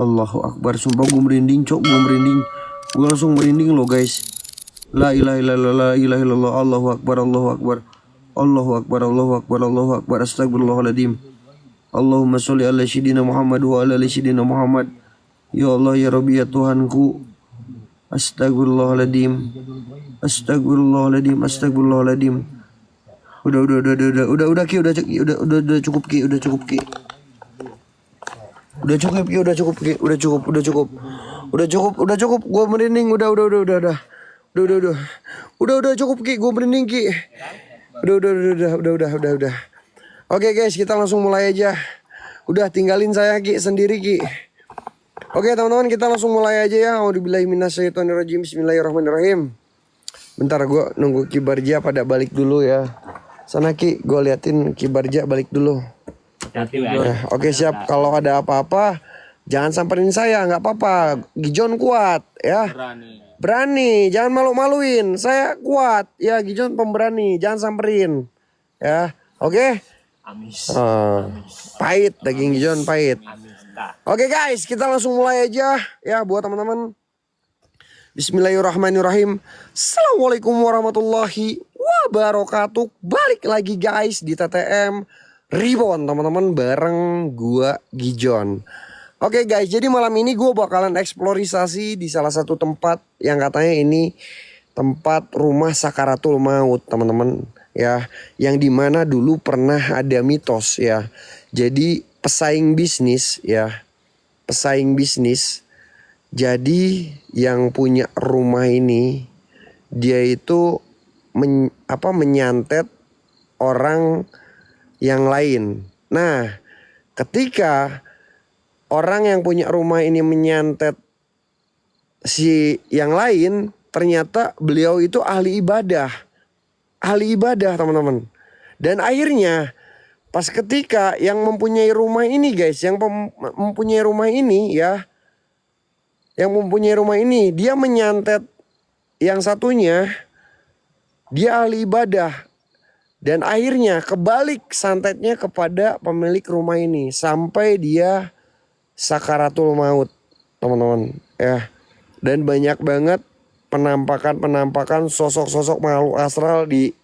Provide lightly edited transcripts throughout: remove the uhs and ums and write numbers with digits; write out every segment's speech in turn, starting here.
Allahu Akbar. Sumpah gue merinding cok, gue merinding. Gue langsung merinding loh guys. La ilaha illallah, la ilaha illallah, Allahu Akbar, Allahu Akbar. Allahu Akbar, Allahu Akbar, Allahu Akbar. Astagfirullahaladzim. Allahumma sholli ala sayyidina Muhammad wa ala ali sayyidina Muhammad. Ya Allah ya Rabbi ya Tuhanku. Astagfirullahaladzim. Astagfirullahaladzim. Astagfirullahaladzim. Udah Ki, udah cukup Ki, udah cukup Ki. Udah cukup Ki, udah cukup Ki, udah cukup. Udah cukup, gue merinding, udah cukup Ki, gue merinding Ki. Udah. Oke guys, kita langsung mulai aja. Udah tinggalin saya Ki sendiri Ki. Oke teman-teman, kita langsung mulai aja ya. A'udzubillahi minasyaitonirrajim. Bismillahirrahmanirrahim. Bentar gue nunggu Ki Barja pada balik dulu ya. Sana Ki, gue liatin Ki Barja balik dulu. Oke siap. Kalau ada apa-apa jangan samperin saya, nggak apa-apa. Gijon kuat ya. Berani, jangan malu-maluin. Saya kuat ya, Gijon pemberani. Jangan samperin ya. Oke. Pahit, daging Gijon pahit. Oke guys, kita langsung mulai aja ya buat teman-teman. Bismillahirrahmanirrahim. Assalamualaikum warahmatullahi wabarakatuh. Balik lagi guys di TTM Reborn teman-teman, bareng gua Gijon. Oke guys, jadi malam ini gue bakalan eksplorisasi di salah satu tempat yang katanya ini tempat rumah sakaratul maut teman-teman ya, yang dimana dulu pernah ada mitos ya. Jadi pesaing bisnis ya, pesaing bisnis. Jadi yang punya rumah ini dia itu menyantet orang yang lain. Nah, ketika orang yang punya rumah ini menyantet si yang lain, ternyata beliau itu ahli ibadah. Ahli ibadah teman-teman. Dan akhirnya pas ketika yang mempunyai rumah ini guys, yang mempunyai rumah ini ya, yang mempunyai rumah ini dia menyantet yang satunya, dia ahli ibadah. Dan akhirnya kebalik santetnya kepada pemilik rumah ini sampai dia sakaratul maut teman-teman ya. Dan banyak banget penampakan sosok-sosok makhluk astral di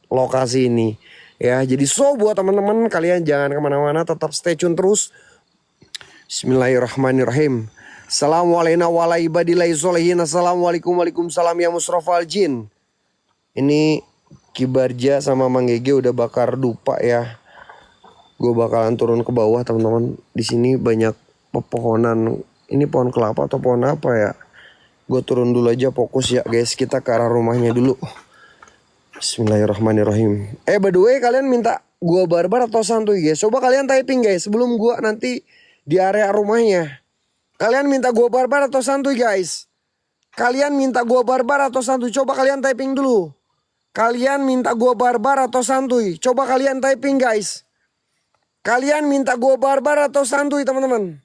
lokasi ini ya. Jadi buat teman-teman kalian jangan kemana-mana, tetap stay tune terus. Bismillahirrahmanirrahim. Assalamualaikum waalaikumsalam ya musrofal jin. Ini Ki Barja sama Mang Gege udah bakar dupa ya. Gue bakalan turun ke bawah teman-teman. Di sini banyak pepohonan. Ini pohon kelapa atau pohon apa ya? Gue turun dulu aja, fokus ya guys. Kita ke arah rumahnya dulu. Bismillahirrahmanirrahim. By the way, kalian minta gue barbar atau santuy guys? Coba kalian typing guys sebelum gue nanti di area rumahnya. Kalian minta gue barbar atau santuy guys? Kalian minta gue barbar atau santuy? Coba kalian typing dulu. Kalian minta gue barbar atau santuy? Coba kalian typing guys. Kalian minta gue barbar atau santuy teman-teman?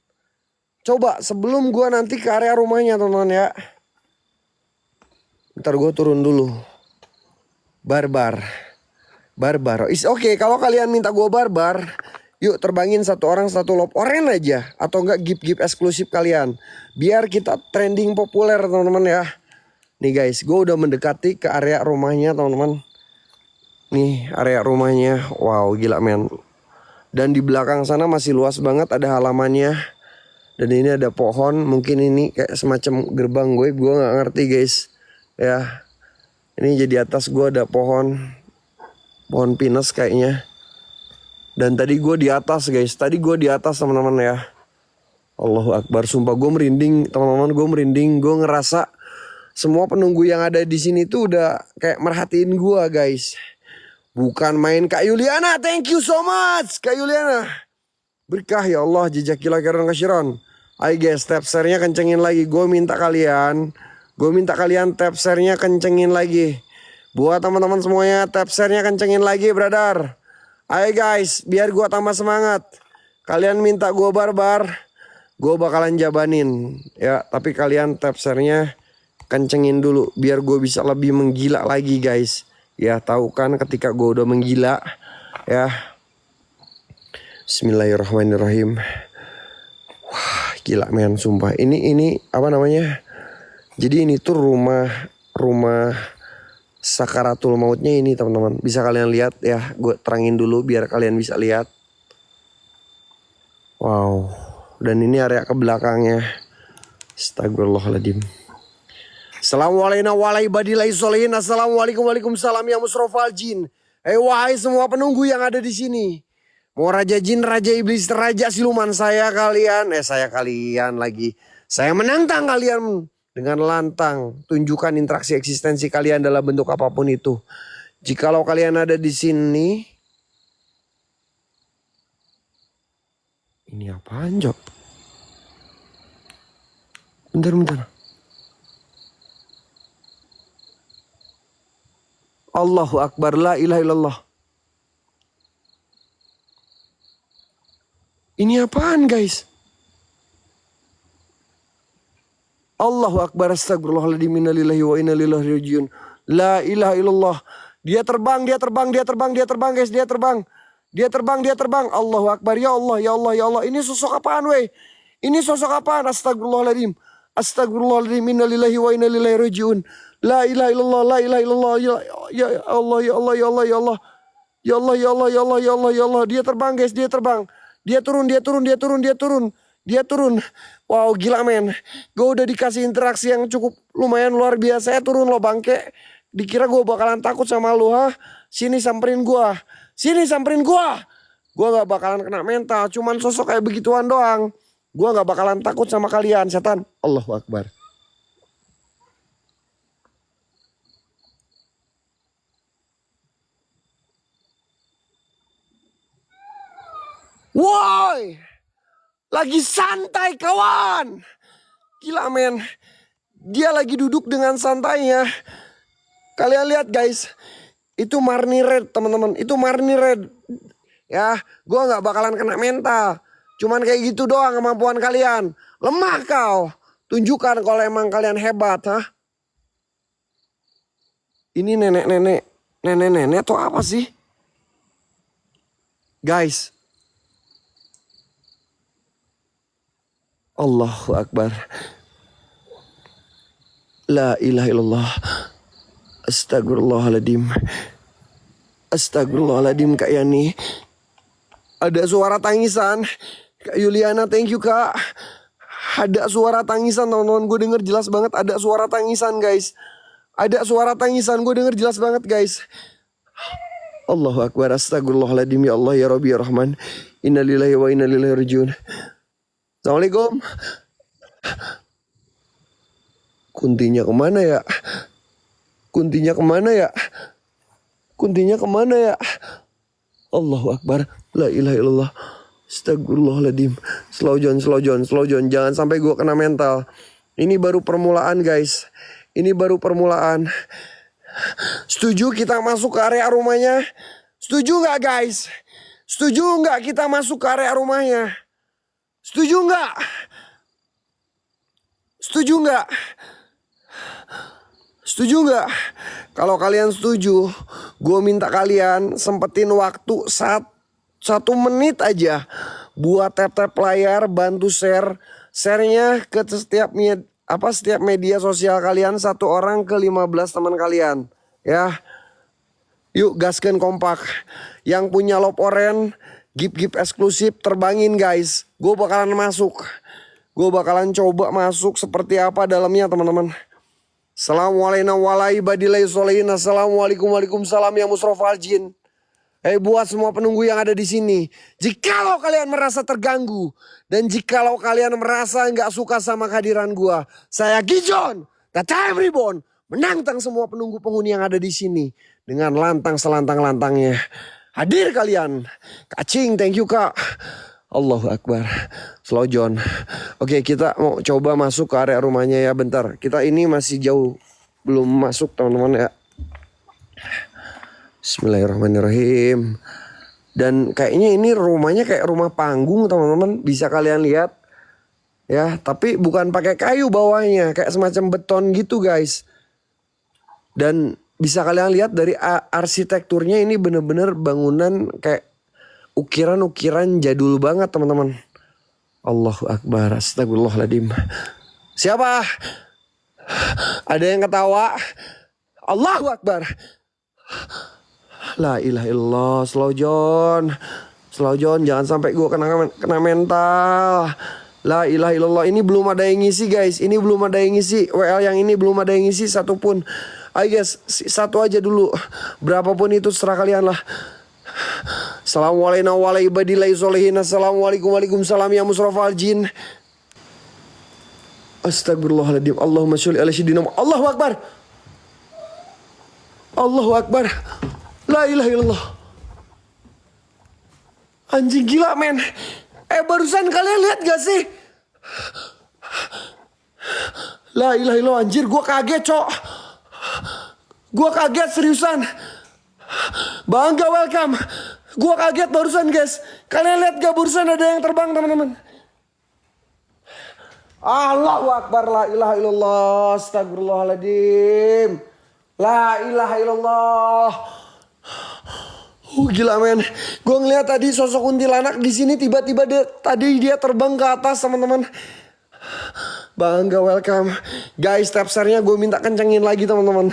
Coba sebelum gue nanti ke area rumahnya teman-teman ya. Ntar gue turun dulu. Barbar. Oke, kalau kalian minta gue barbar, yuk terbangin satu orang satu love orange aja. Atau enggak gift eksklusif kalian. Biar kita trending populer teman-teman ya. Nih guys, gue udah mendekati ke area rumahnya teman-teman. Nih area rumahnya, wow gila men. Dan di belakang sana masih luas banget, ada halamannya. Dan ini ada pohon, mungkin ini kayak semacam gerbang gue gak ngerti guys. Ya, ini jadi atas gue ada pohon pinus kayaknya. Dan tadi gue di atas guys, teman-teman ya. Allahu Akbar, sumpah gue merinding teman-teman, gue ngerasa semua penunggu yang ada di sini tuh udah kayak merhatiin gua guys. Bukan main. Kak Yuliana, thank you so much Kak Yuliana. Berkah ya Allah, jazakillah khairan katsiran. Ayo guys, tap share-nya kencengin lagi. Gue minta kalian tap share-nya kencengin lagi. Buat teman-teman semuanya, tap share-nya kencengin lagi brother. Ayo guys, biar gua tambah semangat. Kalian minta gua barbar, gua bakalan jabanin ya. Tapi kalian tap share-nya kencengin dulu biar gue bisa lebih menggila lagi guys. Ya tahu kan ketika gue udah menggila ya. Bismillahirrahmanirrahim. Wah Gila men, sumpah. Ini apa namanya? Jadi ini tuh rumah sakaratul mautnya ini teman-teman. Bisa kalian lihat ya, gue terangin dulu biar kalian bisa lihat. Wow. Dan ini area ke belakangnya. Astagfirullahaladzim. Assalamualaikum waalaikumsalam ya musrofal jin. Wahai semua penunggu yang ada di sini. Mau raja jin, raja iblis, raja siluman, saya kalian lagi. Saya menantang kalian dengan lantang. Tunjukkan interaksi eksistensi kalian dalam bentuk apapun itu. Jikalau kalian ada di sini. Ini apaan, Jok? Bentar. Allahu Akbar, la ilaha illallah. Ini apaan guys? Allahu Akbar, astagfirullahaladzim, innalillahi wa inna ilaihi rajiun. La ilaha illallah. Dia terbang guys, dia terbang. Allahu Akbar, ya Allah. Ini sosok apaan weh? Astagfirullahaladzim. Astagfirullahaladzim, innalillahi wa inna ilaihi rajiun. La ilaha illallah, la ilaha illallah. Ya Allah. Ya Allah. Dia terbang guys, dia terbang. Dia turun. Wow, gila men. Gue udah dikasih interaksi yang cukup lumayan luar biasa. Saya turun lo bangke. Dikira gue bakalan takut sama lu, ha? Sini samperin gue. Gue gak bakalan kena mental. Cuman sosok kayak begituan doang. Gue gak bakalan takut sama kalian, setan. Allahu Akbar. Woi, lagi santai kawan. Gila men. Dia lagi duduk dengan santainya. Kalian lihat guys. Itu Marni Red teman-teman. Itu Marni Red. Ya, gue gak bakalan kena mental. Cuman kayak gitu doang kemampuan kalian. Lemah kau. Tunjukkan kalau emang kalian hebat, ha? Ini nenek-nenek atau apa sih? Guys. Allahu Akbar. La ilaha illallah. Astagfirullahaladzim Kak Yani. Ada suara tangisan. Kak Yuliana, thank you Kak. Ada suara tangisan teman-teman. Gue denger jelas banget ada suara tangisan guys. Gue denger jelas banget guys. Allahu Akbar. Astagfirullahaladzim ya Allah ya Rabbi ya Rahman. Innalillahi wa inna ilaihi rajiun. Assalamualaikum. Kuntinya kemana ya? Allahu Akbar. La ilaha illallah. Astagfirullahaladzim. Slow John. Jangan sampai gue kena mental. Ini baru permulaan guys. Setuju kita masuk ke area rumahnya? Setuju gak guys? Setuju gak kita masuk ke area rumahnya? Setuju nggak? Kalau kalian setuju, gue minta kalian sempetin waktu 1 menit aja buat tap layar, bantu share-nya ke setiap media sosial kalian, 1 orang ke 15 teman kalian, ya. Yuk gaskan kompak. Yang punya lop oren, gift eksklusif terbangin guys. Gue bakalan masuk. Gue bakalan coba masuk seperti apa dalamnya teman-teman. Assalamualaikum waalaikumsalam ya musrofal jin. Buat semua penunggu yang ada di sini. Jikalau kalian merasa terganggu. Dan jikalau kalian merasa gak suka sama kehadiran gue. Saya Gijon, The Time Reborn. Menantang semua penunggu penghuni yang ada di sini. Dengan lantang selantang-lantangnya. Hadir kalian. Kacing, thank you Kak. Allahu Akbar. Slow John. Oke, kita mau coba masuk ke area rumahnya ya, bentar. Kita ini masih jauh. Belum masuk teman-teman ya. Bismillahirrahmanirrahim. Dan kayaknya ini rumahnya kayak rumah panggung teman-teman. Bisa kalian lihat. Ya, tapi bukan pakai kayu bawahnya. Kayak semacam beton gitu guys. Dan bisa kalian lihat dari arsitekturnya ini bener-bener bangunan kayak ukiran-ukiran jadul banget teman-teman. Allahu Akbar. Astagfirullahaladzim. Siapa? Ada yang ketawa? Allahu Akbar. La ilaha illallah. Slow John. Slow John, jangan sampai gue kena mental. La ilaha illallah. Ini belum ada yang ngisi guys. Ini belum ada yang ngisi. WL yang ini belum ada yang ngisi satupun. Ayo guys, satu aja dulu. Berapapun itu serah kalian lah. Assalamualaikum warahmatullahi wabarakatuh. Assalamualaikum waalaikumsalam ya musrafal jin. Astagfirullahaladzim. Allahumma sholli ala sayyidina. Allahu Akbar. Allahu Akbar. La ilaha illallah. Anjing gila men. Barusan kalian lihat gak sih? La ilaha illallah anjir. Gue kaget cok. Gue kaget seriusan. Bangga welcome. Gue kaget barusan guys. Kalian lihat gak barusan ada yang terbang teman-teman. Allahu Akbar. La ilaha illallah. Astagfirullahaladzim. La ilaha illallah. Gila men. Gue ngeliat tadi sosok kuntilanak di sini tiba-tiba dia terbang ke atas teman-teman. Bangga welcome. Guys, stepsernya gue minta kencengin lagi teman-teman.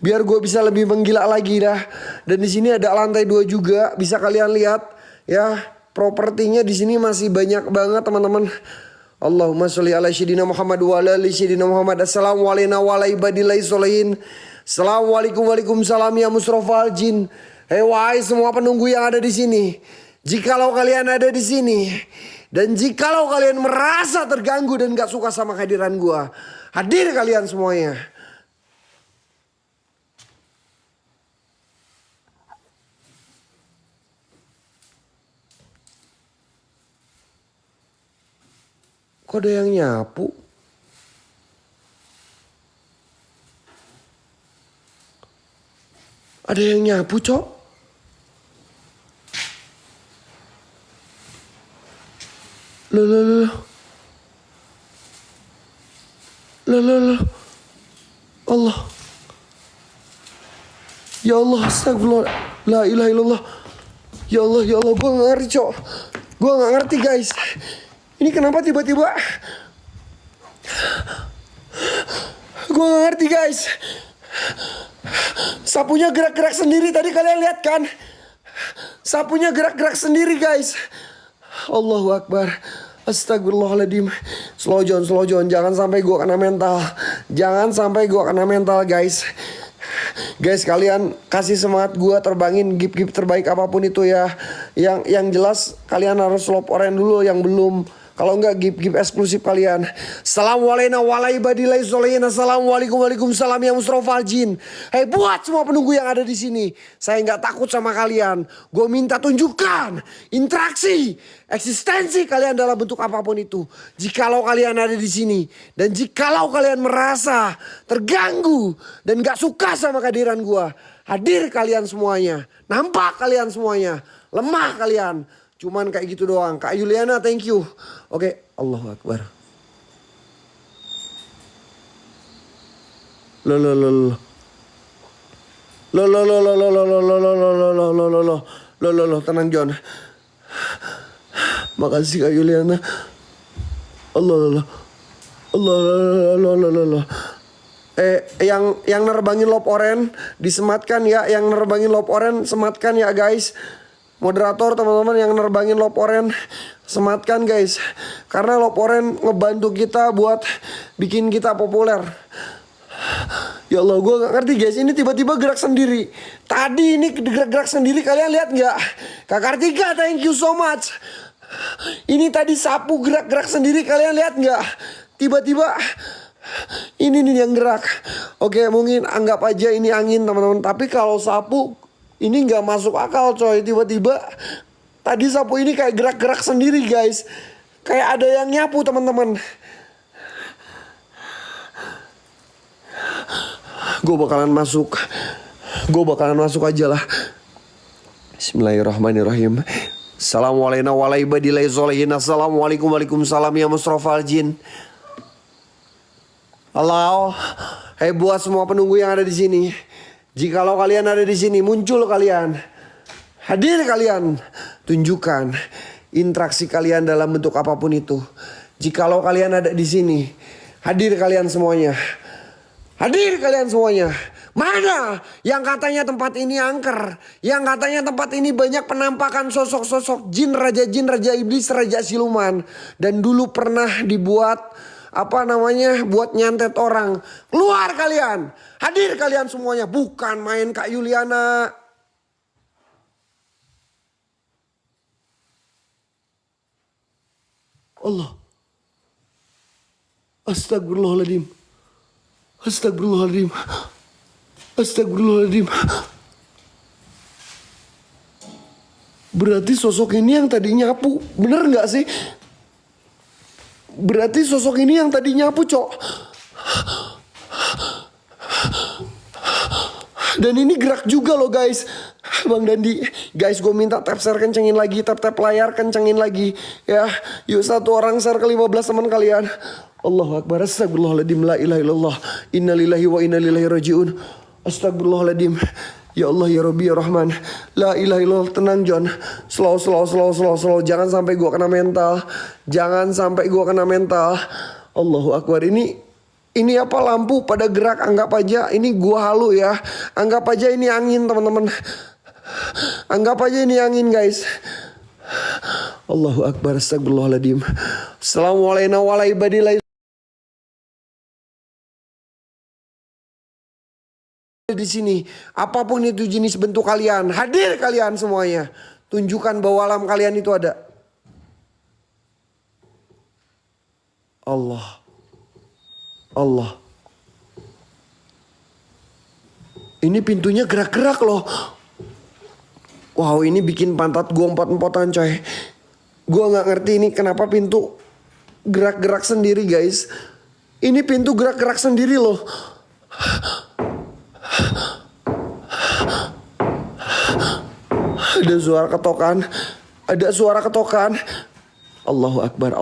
Biar gue bisa lebih menggila lagi dah. Dan di sini ada lantai 2 juga. Bisa kalian lihat ya. Propertinya di sini masih banyak banget teman-teman. Allahumma sholli ala sayyidina Muhammad wa ala ali sayyidina Muhammad. Assalamualaikum warahmatullahi wabarakatuh. Assalamualaikum waalaikumsalam ya musrafal jin. Wahai semua penunggu yang ada di sini. Jikalau kalian ada di sini dan jikalau kalian merasa terganggu dan gak suka sama kehadiran gua, hadir kalian semuanya. Kok ada yang nyapu? Ada yang nyapu cok? Loh. Allah. Ya Allah, astagfirullah. La ilaha illallah. Ya Allah, gue gak ngerti cok. Gue gak ngerti guys. Ini kenapa tiba-tiba. Gue gak ngerti guys. Sapunya gerak-gerak sendiri tadi kalian lihat kan? Sapunya gerak-gerak sendiri guys. Allahu Akbar. Astagfirullahaladzim. Slow John. Jangan sampai gue kena mental. Jangan sampai gue kena mental guys. Guys kalian kasih semangat gue terbangin gift terbaik apapun itu ya. Yang jelas kalian harus lop oren dulu yang belum. Kalau enggak gift eksklusif kalian. Assalamualaikum warahmatullahi wabarakatuh. Assalamualaikum waalaikumsalam ya musrafal jin. Buat semua penunggu yang ada di sini. Saya nggak takut sama kalian. Gue minta tunjukkan interaksi, eksistensi kalian dalam bentuk apapun itu. Jikalau kalian ada di sini dan jikalau kalian merasa terganggu dan nggak suka sama kehadiran gue, hadir kalian semuanya. Nampak kalian semuanya. Lemah kalian. Cuman kayak gitu doang. Kak Yuliana thank you. Oke, Allahu Akbar. Tenang John. Makasih Kak Yuliana. Allah. Yang nerbangin lop oren disematkan ya. Yang nerbangin lop oren sematkan ya guys. Moderator teman-teman yang nerbangin lop oren sematkan guys. Karena lop oren ngebantu kita buat bikin kita populer. Ya Allah gue gak ngerti guys. Ini tiba-tiba gerak sendiri. Tadi ini gerak sendiri kalian lihat gak? Kak Kartika thank you so much. Ini tadi sapu gerak sendiri kalian lihat gak? Tiba-tiba ini nih yang gerak. Oke mungkin anggap aja ini angin teman-teman. Tapi kalau sapu ini gak masuk akal coy. Tiba-tiba tadi sapu ini kayak gerak-gerak sendiri guys. Kayak ada yang nyapu teman-teman. Gue bakalan masuk aja lah. Bismillahirrahmanirrahim. Assalamualaikum warahmatullahi wabarakatuh. Assalamualaikum waalaikumsalam ya musrafal jin. Halo. Buat semua penunggu yang ada di sini. Jikalau kalian ada di sini, muncul kalian. Hadir kalian. Tunjukkan interaksi kalian dalam bentuk apapun itu. Jikalau kalian ada di sini, hadir kalian semuanya. Hadir kalian semuanya. Mana yang katanya tempat ini angker, yang katanya tempat ini banyak penampakan sosok-sosok jin, raja iblis, raja siluman, dan dulu pernah dibuat buat nyantet orang. Keluar kalian, hadir kalian semuanya. Bukan main Kak Yuliana. Allah. Astagfirullahaladzim. Astagfirullahaladzim. Astagfirullahaladzim. Berarti sosok ini yang tadi nyapu. Bener gak sih? Berarti sosok ini yang tadi nyapu, Cok. Dan ini gerak juga loh guys. Bang Dandi, guys, gue minta tap share kencengin lagi, tap layar kencengin lagi. Ya, yuk satu orang share ke 15 teman kalian. Allahu Akbar, astagfirullahaladzim, la ilaha illallah, innalillahi wa inna ilaihi rajiun. Astagfirullahaladzim. Ya Allah, ya Rabbi, ya Rahman. La ilaha illallah. Tenang John. Slow. Jangan sampai gue kena mental. Jangan sampai gue kena mental. Allahu Akbar. Ini apa, lampu pada gerak. Anggap aja ini gua halu ya. Anggap aja ini angin teman-teman. Anggap aja ini angin guys. Allahu Akbar, astagfirullahaladzim. Assalamualaikum warahmatullahi wabarakatuh. Di sini, apapun itu jenis bentuk kalian, hadir kalian semuanya. Tunjukkan bahwa alam kalian itu ada. Allah. Ini pintunya gerak-gerak loh. Wow, ini bikin pantat gue empot-empotan coy. Gue gak ngerti ini kenapa pintu gerak-gerak sendiri guys. Ini pintu gerak-gerak sendiri loh. Ada suara ketokan. Allahu Akbar,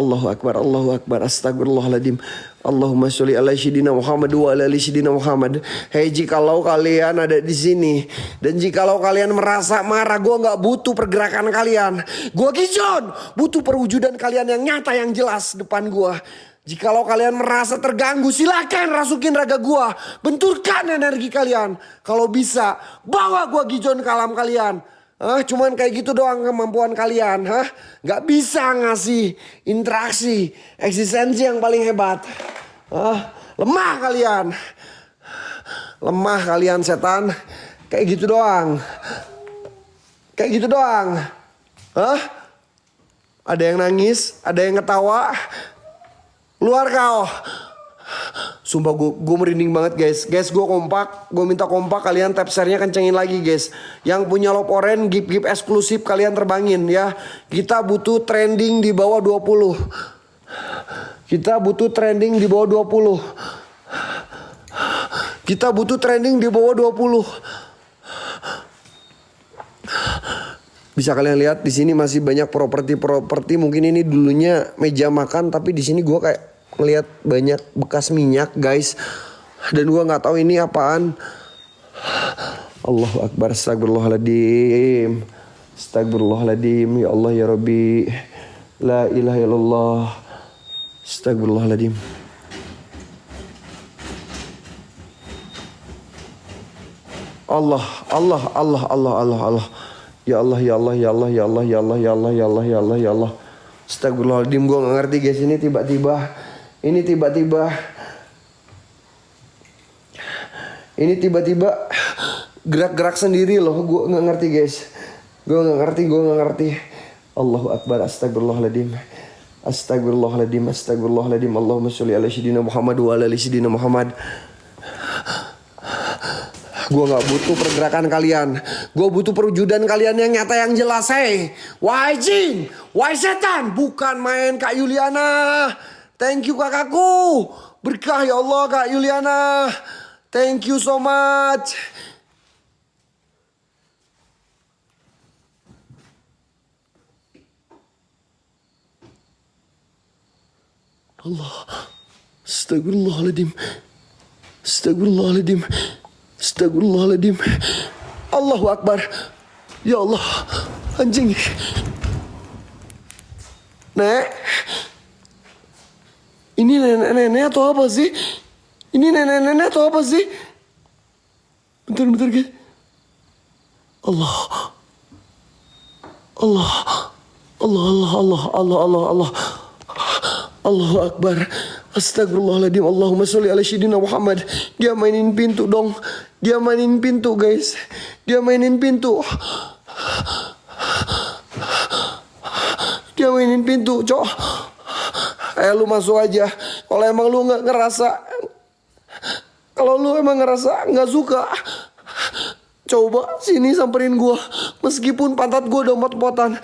astagfirullahaladzim. Allahumma sholli ala sayyidina Muhammad wa ala ali sayyidina Muhammad. Hei, jikalau kalian ada di sini dan jikalau kalian merasa marah, gue nggak butuh pergerakan kalian. Gue Gijon butuh perwujudan kalian yang nyata, yang jelas depan gue. Jikalau kalian merasa terganggu, silakan rasukin raga gue, benturkan energi kalian. Kalau bisa, bawa gue Gijon ke alam kalian. Cuman kayak gitu doang kemampuan kalian. Gak bisa ngasih interaksi, eksistensi yang paling hebat. Lemah kalian setan. Kayak gitu doang. Ada yang nangis, ada yang ketawa. Luar kau. Sumpah gue merinding banget guys. Guys, gue minta kompak, kalian tap share-nya kencengin lagi guys. Yang punya lop oren, gift eksklusif kalian terbangin ya. Kita butuh trending di bawah 20. Bisa kalian lihat di sini masih banyak properti. Mungkin ini dulunya meja makan, tapi di sini gue kayak ngelihat banyak bekas minyak guys. Dan gue nggak tahu ini apaan. Allahu Akbar, astagfirullahaladzim. Ya Allah ya Rabbi, la ilaha illallah. Astagfirullahaladzim. Allah. Ya Allah. Astagfirullahaladzim, gue gak ngerti guys. Ini tiba-tiba gerak-gerak sendiri loh. Gue gak ngerti guys. Gue gak ngerti. Allahu Akbar, astagfirullahaladzim. Allahumma sholli ala sayyidina Muhammad wa ala ali sayyidina Muhammad. Gue gak butuh pergerakan kalian. Gue butuh perwujudan kalian yang nyata, yang jelas. Hei, wahai jin, wahai setan, bukan main Kak Yuliana. Thank you kakakku. Berkah ya Allah Kak Yuliana. Thank you so much. Allah. Astagfirullahaladzim. Allahu Akbar. Ya Allah. Anjing. Nek. Ini nenek-nenek atau apa sih? Ini nenek-nenek atau apa sih? Bentar guys. Allah. Allah. Allah, Allah, Allah, Allah, Allah, Allah. Allahu Akbar. Astagfirullahaladzim. Allahumma sholli ala sayyidina Muhammad. Dia mainin pintu dong. Dia mainin pintu guys. Dia mainin pintu. Dia mainin pintu, cok. Lu masuk aja. Kalau emang lu nggak ngerasa, kalau lu emang ngerasa nggak suka, coba sini samperin gua. Meskipun pantat gua udah mot-motan.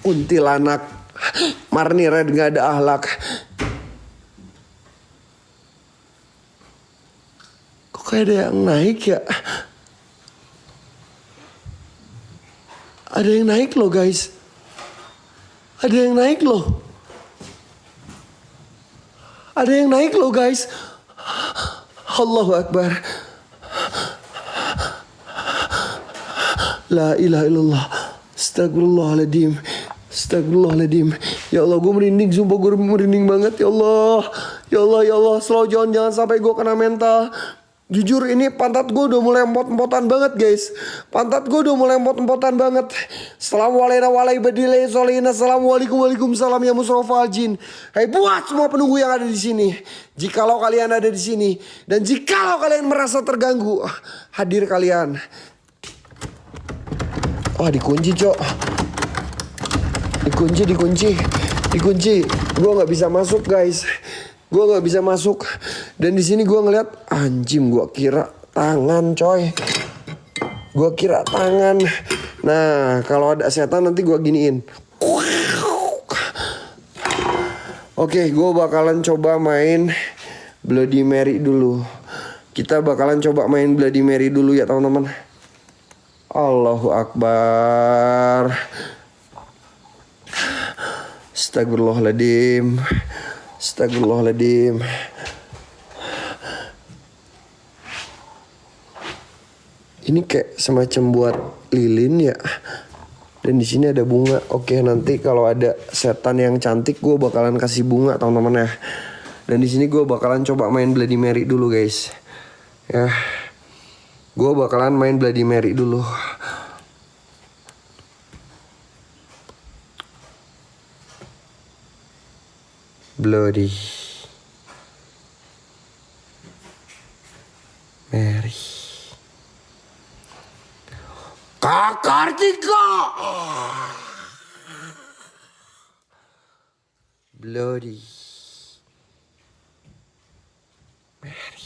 Kuntilanak. Marni Red gak ada akhlak. Kok kayak ada yang naik ya? Ada yang naik loh guys. Ada yang naik loh. Ada yang naik loh guys. Allahu Akbar. La ilaha illallah. Astagfirullahaladzim. Astagfirullahaladzim. Ya Allah, gue merinding. Sumpah gue merinding banget. Ya Allah. Ya Allah, ya Allah. Slow jangan sampai gue kena mental. Jujur ini pantat gue udah mulai empot-empotan banget guys. Pantat gue udah mulai empot-empotan banget. Assalamualaikum waalaikumsalam ya musrofal jin. Hai buat semua penunggu yang ada di sini. Jikalau kalian ada di sini dan jikalau kalian merasa terganggu, hadir kalian. Wah, dikunci cok. Dikunci. Gue nggak bisa masuk guys. Gue nggak bisa masuk. Dan di sini gue ngeliat anjing. Gue kira tangan coy. Gue kira tangan. Nah kalau ada setan nanti gue giniin. Oke, gue bakalan coba main Bloody Mary dulu. Kita bakalan coba main Bloody Mary dulu ya teman-teman. Allahu Akbar. Astagfirullahaladzim. Astagfirullahaladzim. Ini kayak semacam buat lilin ya. Dan di sini ada bunga. Oke, nanti kalau ada setan yang cantik gue bakalan kasih bunga teman-teman ya. Dan di sini gue bakalan coba main Bloody Mary dulu guys. Ya. Gue bakalan main Bloody Mary dulu. Bloody Mary. Kak Kartika. Bloody Mary.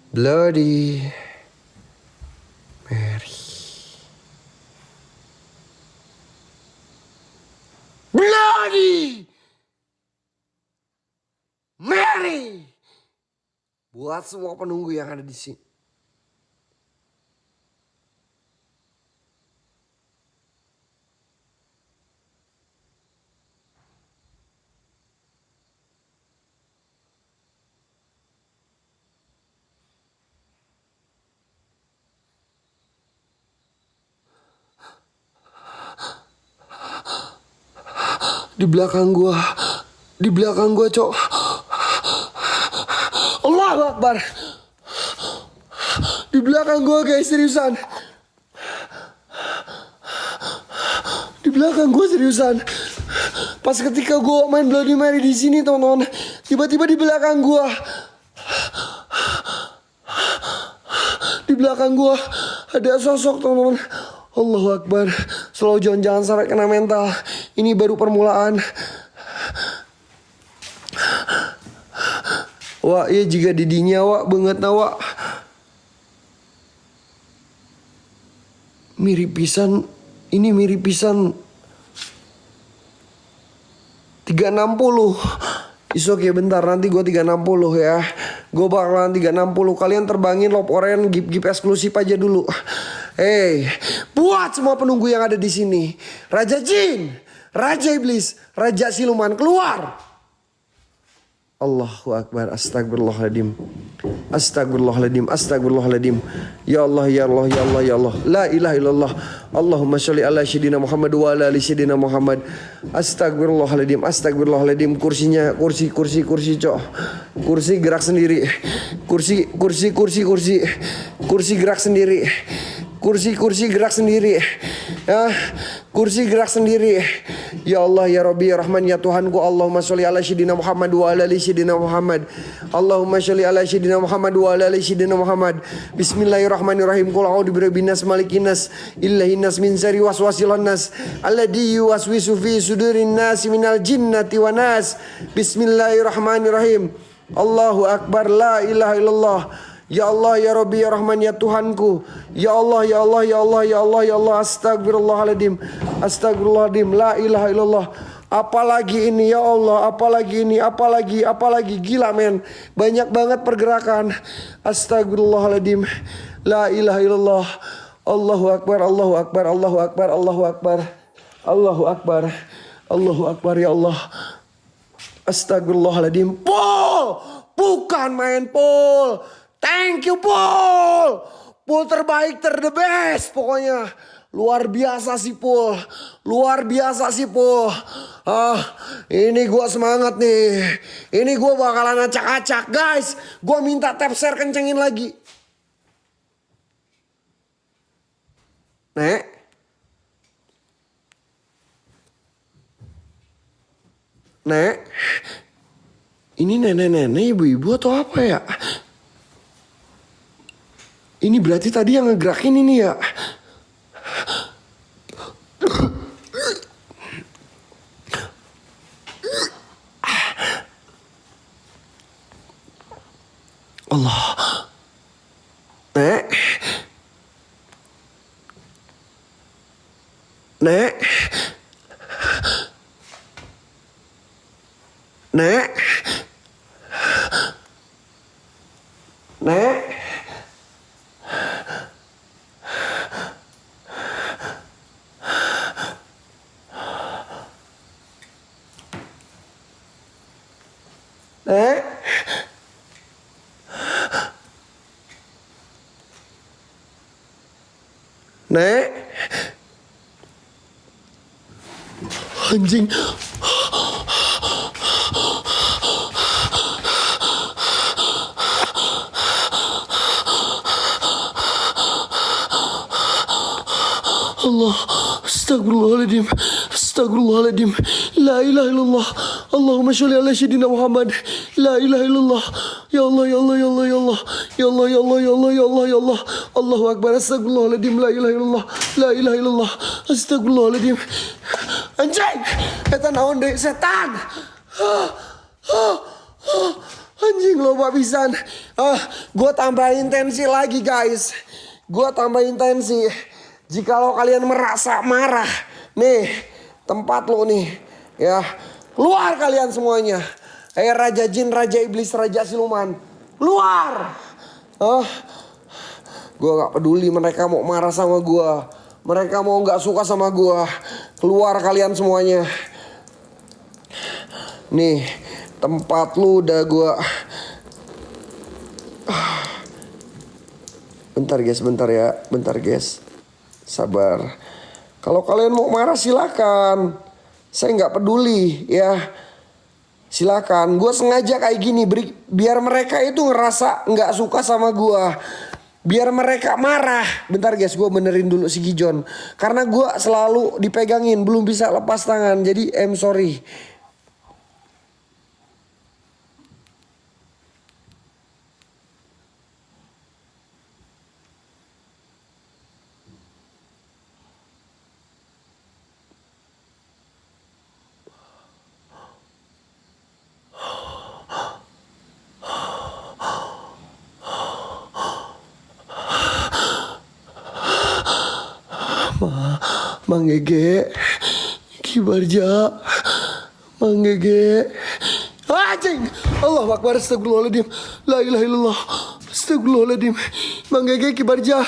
Bloody Mary. Bloody Mary. Buat semua penunggu yang ada di sini. Di belakang gua cok. Allahu Akbar. Di belakang gua guys, seriusan. Di belakang gua seriusan. Pas ketika gua main Bloody Mary di sini teman-teman, tiba-tiba di belakang gua. Di belakang gua ada sosok teman-teman. Allahu Akbar. Slow jangan sampai kena mental. Ini baru permulaan. Wah, iya jika didinya wak banget wak. Mirip pisan. Ini mirip pisan. 360. Oke bentar nanti gue 360 ya. Gue bakalan 360. Kalian terbangin Love Orange gip eksklusif aja dulu. Hey, buat semua penunggu yang ada di sini. Raja Jin, raja iblis, raja siluman, keluar. Allahu Akbar, astagfirullahaladzim. Astagfirullahaladzim, astagfirullahaladzim. Ya Allah, ya Allah, ya Allah, ya Allah. La ilaha illallah. Allahumma sholli ala sayyidina Muhammad wa ala ali sayyidina Muhammad. Astagfirullahaladzim, astagfirullahaladzim. Kursinya, kursi, cok. Kursi gerak sendiri. Kursi gerak sendiri. Kursi gerak sendiri. Ya, kursi gerak sendiri. Ya Allah, ya Rabbi, ya Rahman, ya Tuhanku. Allahumma sholli ala sayyidina Muhammad wa ala ali sayyidina Muhammad. Allahumma sholli ala sayyidina Muhammad wa ala ali sayyidina Muhammad. Bismillahirrahmanirrahim. Qul a'udzu birabbin nas, malikin nas, ilahin nas, min syarri waswasil nas, alladzi yuwaswisu fi sudurin nas minal jinnati wan nas. Bismillahirrahmanirrahim. Allahu Akbar, la ilaha illallah. Ya Allah, ya Rabbi, ya Rahman, ya Tuhanku. Ya Allah, ya Allah, ya Allah, ya Allah, ya Allah. Astagfirullahaladzim, astagfirullahaladzim. La ilaha illallah. Apalagi ini ya Allah, apalagi ini, apalagi. Gila men, banyak banget pergerakan. Astagfirullahaladzim. La ilaha illallah. Allahu Akbar, Allahu Akbar, Allahu Akbar, Allahu Akbar. Allahu Akbar, Allahu Akbar, ya Allah. Astagfirullahaladzim. Pol, bukan main Pol. Thank you Pol. Pol terbaik, the best pokoknya. Luar biasa sih Pol. Luar biasa sih Pol. Ini gue semangat nih. Ini gue bakalan acak-acak guys. Gue minta tap share kencengin lagi. Nek. Nek. Ini nenek-nenek, ibu-ibu atau apa ya? Ini berarti tadi yang ngegerakin ini ya. Allah. Nek. Nek. Nek. Nek. Nek. Nek. Anjing. Allah, astagfirullahaladzim, astagfirullahaladzim. La ilaha illallah. Allahumma sholli ala sayyidina Muhammad. La ilaha illallah. Ya Allah, ya Allah, ya Allah, ya Allah. Ya Allah, ya Allah, ya Allah, ya Allah, ya Allah. Allahu Akbar, astagfirullahaladzim. La ilaha illallah. La ilaha illallah. Astagfirullahaladzim. Anjing, eta naon deh, setan. Anjing loba pisan. Gue tambahin tensi lagi guys. Gue tambahin tensi. Jikalau kalian merasa marah, nih tempat lo nih, ya keluar kalian semuanya. Raja jin, raja iblis, raja siluman, keluar. Gue gak peduli mereka mau marah sama gue, mereka mau gak suka sama gue, keluar kalian semuanya. Nih tempat lu udah gue. Bentar guys. Sabar. Kalau kalian mau marah silakan. Saya nggak peduli ya. Silakan. Gue sengaja kayak gini biar mereka itu ngerasa nggak suka sama gue. Biar mereka marah. Bentar guys, gue benerin dulu si Gijon. Karena gue selalu dipegangin, belum bisa lepas tangan. Jadi I'm sorry. Mang Gege, Kibarja, Mang Gege, anjing, Allahu Akbar, astagfirullahaladzim, la ilaha illallah, astagfirullahaladzim, Mang Gege, Kibarja,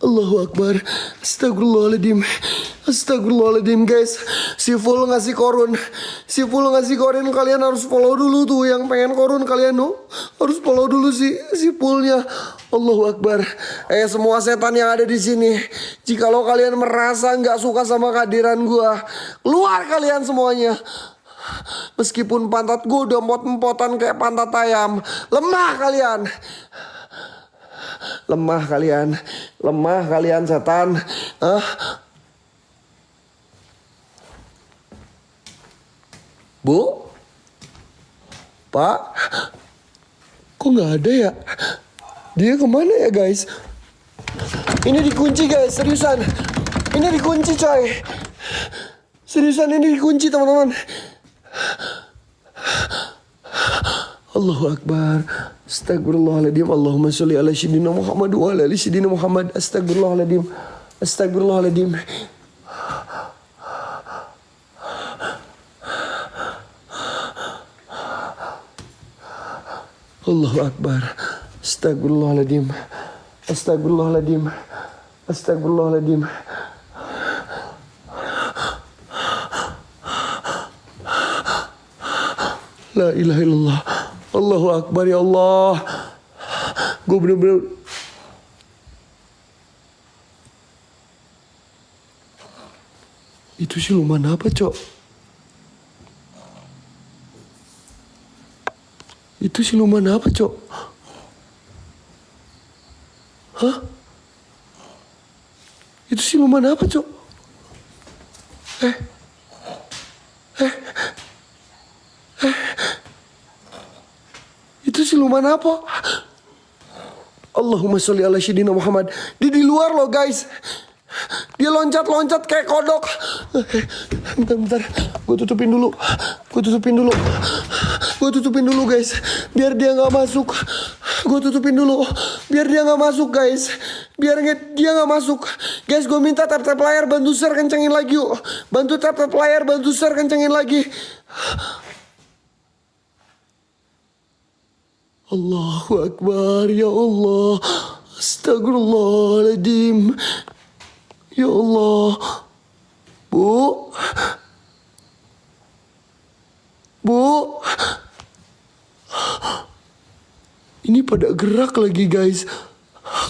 Allahu Akbar, astagfirullahaladzim, Astagfirullahaladzim guys. Si full ngasih korun. Si full ngasih korun. Kalian harus follow dulu tuh. Yang pengen korun kalian tuh harus follow dulu si fullnya. Allahu Akbar. Semua setan yang ada di sini. Jikalau kalian merasa nggak suka sama kehadiran gua, keluar kalian semuanya. Meskipun pantat gue udah empot-empotan kayak pantat ayam, lemah kalian. Lemah kalian. Lemah kalian setan. Bu? Pak? Kok nggak ada ya? Dia kemana ya guys? Ini dikunci guys, seriusan. Ini dikunci coy. Seriusan ini dikunci teman-teman. Allahu Akbar. Astagfirullahaladzim. Allahumma sholli ala sayyidina Muhammad wa ala ali sayyidina Muhammad. Astagfirullahaladzim. Astagfirullahaladzim. Allahu Akbar. Astagfirullahaladzim. Astagfirullahaladzim. Astagfirullahaladzim. La ilaha illallah. Allahu Akbar ya Allah. Gue bener-bener. Itu siluman apa cok? Itu siluman apa cok? Hah? Itu siluman apa cok? Itu siluman apa? Allahumma sholli ala sayyidina Muhammad. Dia di luar loh guys. Dia loncat-loncat kayak kodok. Bentar. Gue tutupin dulu. Gue tutupin dulu guys. Biar dia gak masuk. Gue tutupin dulu. Biar dia gak masuk guys. Biar dia gak masuk. Guys gue minta tap-tap layar bantu share kencengin lagi yuk. Bantu tap-tap layar bantu share kencengin lagi. Allahu Akbar ya Allah. Astagfirullahaladzim. Ya Allah. Bu. Ini pada gerak lagi guys.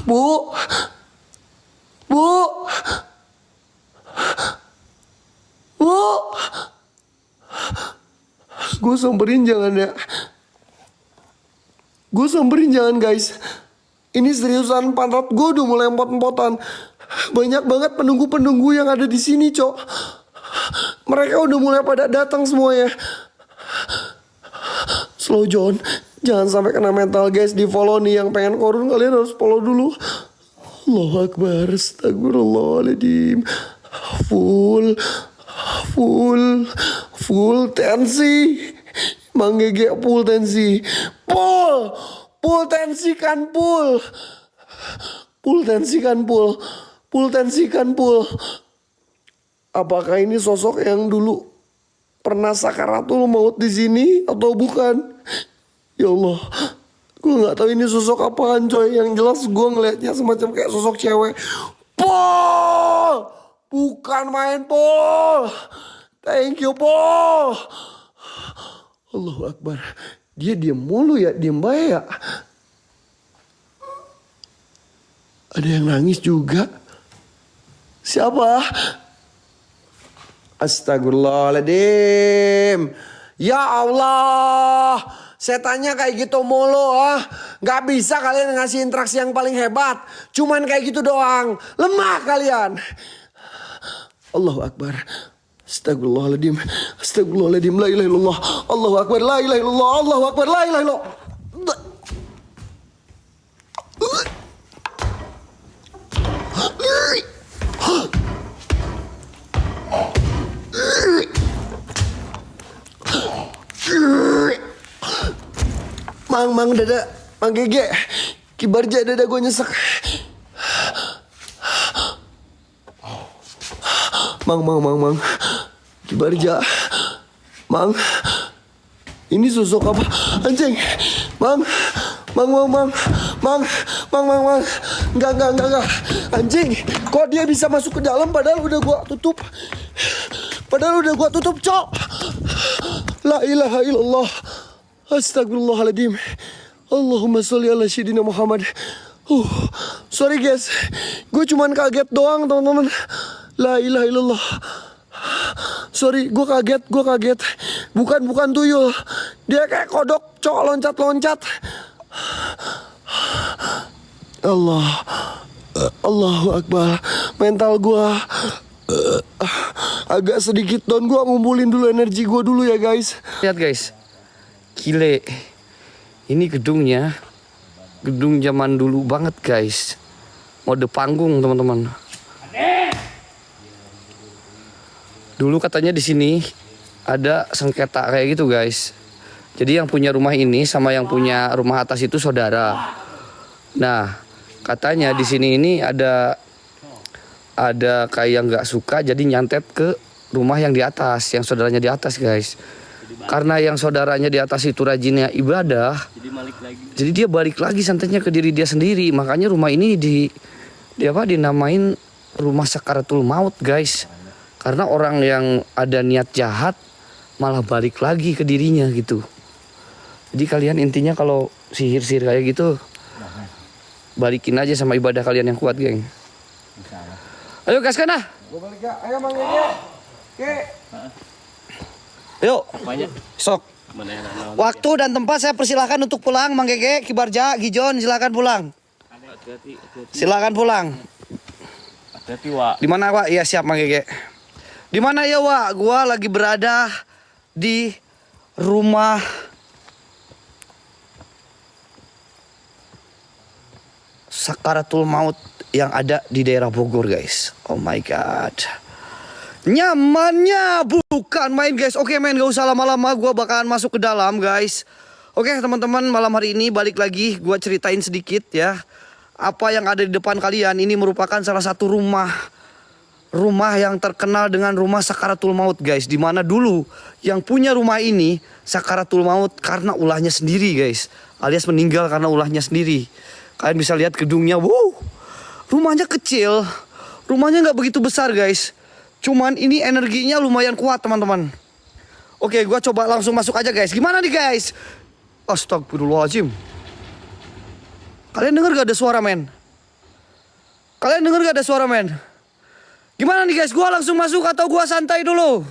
Bu. Gue samperin jangan ya. Gue samperin jangan guys. Ini seriusan pantat gue udah mulai empot-empotan. Banyak banget penunggu-penunggu yang ada di sini cok. Mereka udah mulai pada datang semuanya. Slow John. Jangan sampai kena mental guys. Di follow nih yang pengen korun kalian harus follow dulu. Allahu Akbar. Astagfirullahaladzim. Full tensi. Mang Gege full tensi. Full tensikan full. Apakah ini sosok yang dulu pernah sakaratul maut di sini atau bukan? Ya Allah, gue nggak tahu ini sosok apaan coy. Yang jelas gue ngelihatnya semacam kayak sosok cewek. Pol, bukan main Pol. Thank you Pol. Allahu Akbar. Dia diem mulu ya, diem baik ya. Ada yang nangis juga. Siapa? Astagfirullahaladzim. Ya Allah. Setannya kayak gitu mulu Gak bisa kalian ngasih interaksi yang paling hebat. Cuman kayak gitu doang. Lemah kalian. Allahu Akbar. Astagfirullahaladzim. Astagfirullahaladzim. La ilaha illallah. Allahu Akbar. La ilaha illallah. Allahu Akbar. La ilaha illallah. Mang dada, Mang Gege, Kibarja dada gue nyesek. Mang, Kibarja, Mang, ini sosok apa? Anjing, Mang, enggak, Anjing, kok dia bisa masuk ke dalam padahal udah gua tutup. Padahal udah gua tutup, cok. La ilaha illallah. Astagfirullahaladzim. Allahumma sholli ala sayyidina Muhammad. Sorry guys. Gue cuman kaget doang, teman-teman. La ilaha illallah. Sorry, gue kaget. Bukan tuyul. Dia kayak kodok, cok, loncat-loncat. Allahu Akbar. Mental gue agak sedikit down. Gue ngumpulin dulu energi gue dulu ya guys. Lihat guys, gile. Ini gedungnya, gedung zaman dulu banget guys. Mode panggung teman-teman. Dulu katanya di sini ada sengketa kayak gitu guys. Jadi yang punya rumah ini sama yang punya rumah atas itu saudara. Nah, katanya di sini ini ada kayak nggak suka jadi nyantet ke rumah yang di atas, yang saudaranya di atas guys. Karena yang saudaranya di atas itu rajinnya ibadah, jadi dia balik lagi santetnya ke diri dia sendiri. Makanya rumah ini dinamain rumah sakaratul maut guys. Karena orang yang ada niat jahat malah balik lagi ke dirinya gitu. Jadi kalian intinya kalau sihir-sihir kayak gitu, balikin aja sama ibadah kalian yang kuat, geng. Ayo gaskan ah. Gue balik ya. Ayo Mang Gege. Oke. Yuk. Sok. Waktu dan tempat saya persilahkan untuk pulang, Mang Gege, Kibarja, Gijon, silakan pulang. Silakan pulang. Hati-hati, Wak. Di mana, Wak? Iya, siap, Mang Gege. Di mana ya, Wak? Gua lagi berada di rumah sakaratul maut yang ada di daerah Bogor, guys. Oh my god. Nyamannya bukan main, guys. Oke, men, gak usah lama-lama, gua bakalan masuk ke dalam, guys. Oke, teman-teman, malam hari ini balik lagi gua ceritain sedikit ya. Apa yang ada di depan kalian ini merupakan salah satu rumah yang terkenal dengan rumah sakaratul maut, guys. Dimana dulu yang punya rumah ini sakaratul maut karena ulahnya sendiri, guys. Alias meninggal karena ulahnya sendiri. Kalian bisa lihat gedungnya, wow. Rumahnya kecil, rumahnya nggak begitu besar, guys. Cuman ini energinya lumayan kuat, teman-teman. Oke, gua coba langsung masuk aja, guys. Gimana nih, guys? Astagfirullahaladzim. Kalian denger gak ada suara, men? Gimana nih, guys? Gua langsung masuk atau gua santai dulu?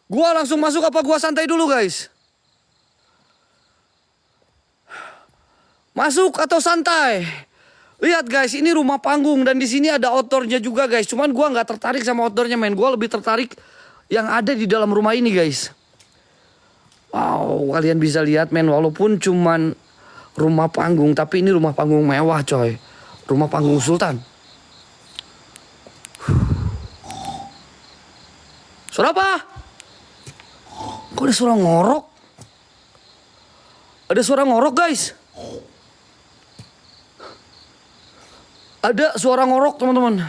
Gua langsung masuk apa gua santai dulu, guys? Masuk atau santai? Lihat, guys, ini rumah panggung dan di sini ada outdoornya juga, guys. Cuman gua nggak tertarik sama outdoornya, men. Gua lebih tertarik yang ada di dalam rumah ini, guys. Wow, kalian bisa lihat, men. Walaupun cuman rumah panggung, tapi ini rumah panggung mewah, coy. Rumah panggung sultan. Suara apa? Kok ada suara ngorok? Ada suara ngorok, guys. Ada suara ngorok, teman-teman.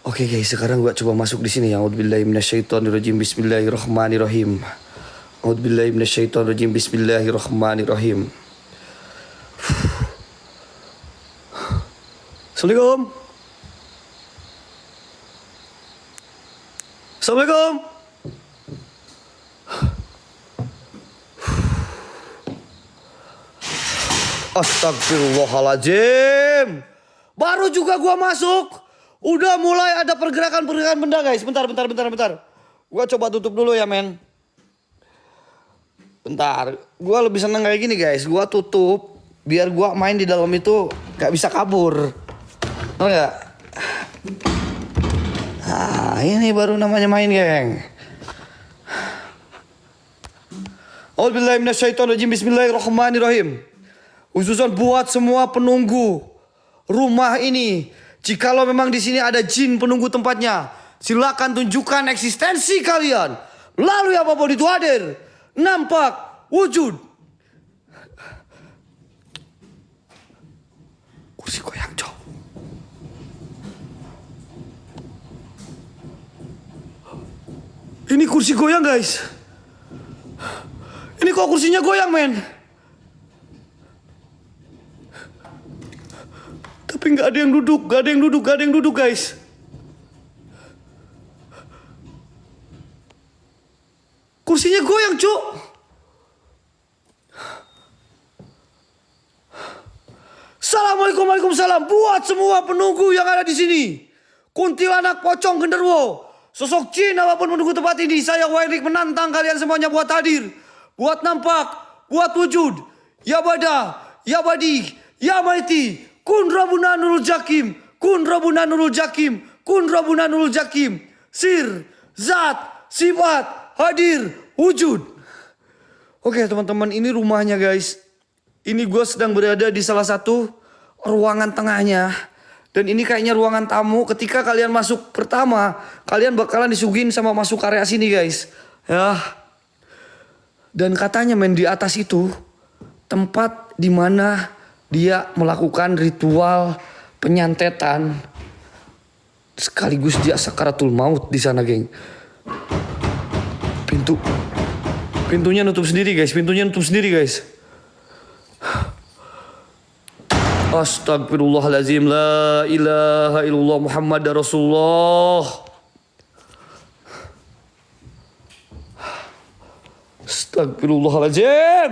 Oke, guys, sekarang gua coba masuk di sini. A'udzubillahi minasyaitonirrajim. Bismillahirrahmanirrahim. A'udzubillahi minasyaitonirrajim. Bismillahirrahmanirrahim. Assalamualaikum. Assalamualaikum. Astagfirullahaladzim. Baru juga gua masuk, udah mulai ada pergerakan benda, guys. Bentar. Gua coba tutup dulu ya, men. Bentar. Gua lebih seneng kayak gini, guys. Gua tutup biar gua main di dalam itu gak bisa kabur. Tahu gak? Nah, ini baru namanya main, geng. A'udzubillahi minasyaitonirrajim. Bismillahirrahmanirrahim. Khususan buat semua penunggu rumah ini, jikalau memang di sini ada jin penunggu tempatnya, silakan tunjukkan eksistensi kalian. Lalu apapun itu hadir, nampak, wujud. Kursi goyang, cow. Ini kursi goyang, guys. kok kursinya goyang, men. Tapi nggak ada yang duduk, guys. Kursinya goyang, Cuk. Assalamualaikum, waalaikumsalam. Buat semua penunggu yang ada di sini. Kuntilanak, pocong, genderuwo, sosok jin apapun menunggu tempat ini. Saya Wairik menantang kalian semuanya buat hadir, buat nampak, buat wujud. Ya Bada, Ya Badi, Ya Maiti, Kun Rabbuna Nurul Jakim, Kun Rabbuna Nurul Jakim, Kun Rabbuna Nurul Jakim. Sir, Zat, Sifat, hadir, wujud. Oke teman-teman, ini rumahnya guys. Ini gue sedang berada di salah satu ruangan tengahnya. Dan ini kayaknya ruangan tamu. Ketika kalian masuk pertama, kalian bakalan disuguhin sama masuk area sini guys. Ya. Dan katanya men, di atas itu tempat dimana dia melakukan ritual penyantetan. Sekaligus dia sakaratul maut di sana, geng. Pintunya nutup sendiri guys. Astagfirullahaladzim. La ilaha illallah Muhammad Rasulullah. Astagfirullahaladzim.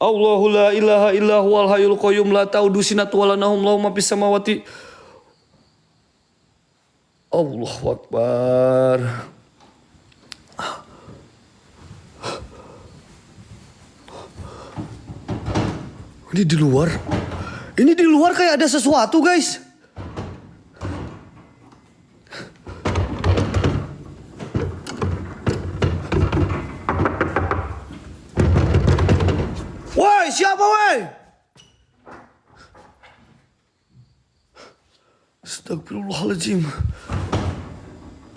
Allahu la ilaha illa huwal hayyul qayyum la ta'udu sinatu wa la nawm lahu ma fis samawati. Allahu akbar. Ini di luar kayak ada sesuatu guys. Woi, siapa woi? Astagfirullahaladzim.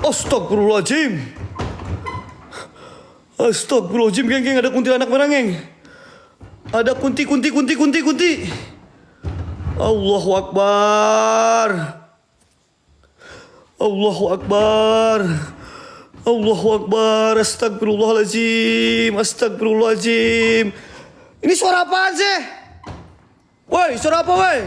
Astagfirullahaladzim, geng, ada kuntilanak merah, geng. Ada kunti. Allahu Akbar. Astagfirullahaladzim. Ini suara apaan sih? Woi, suara apa woi?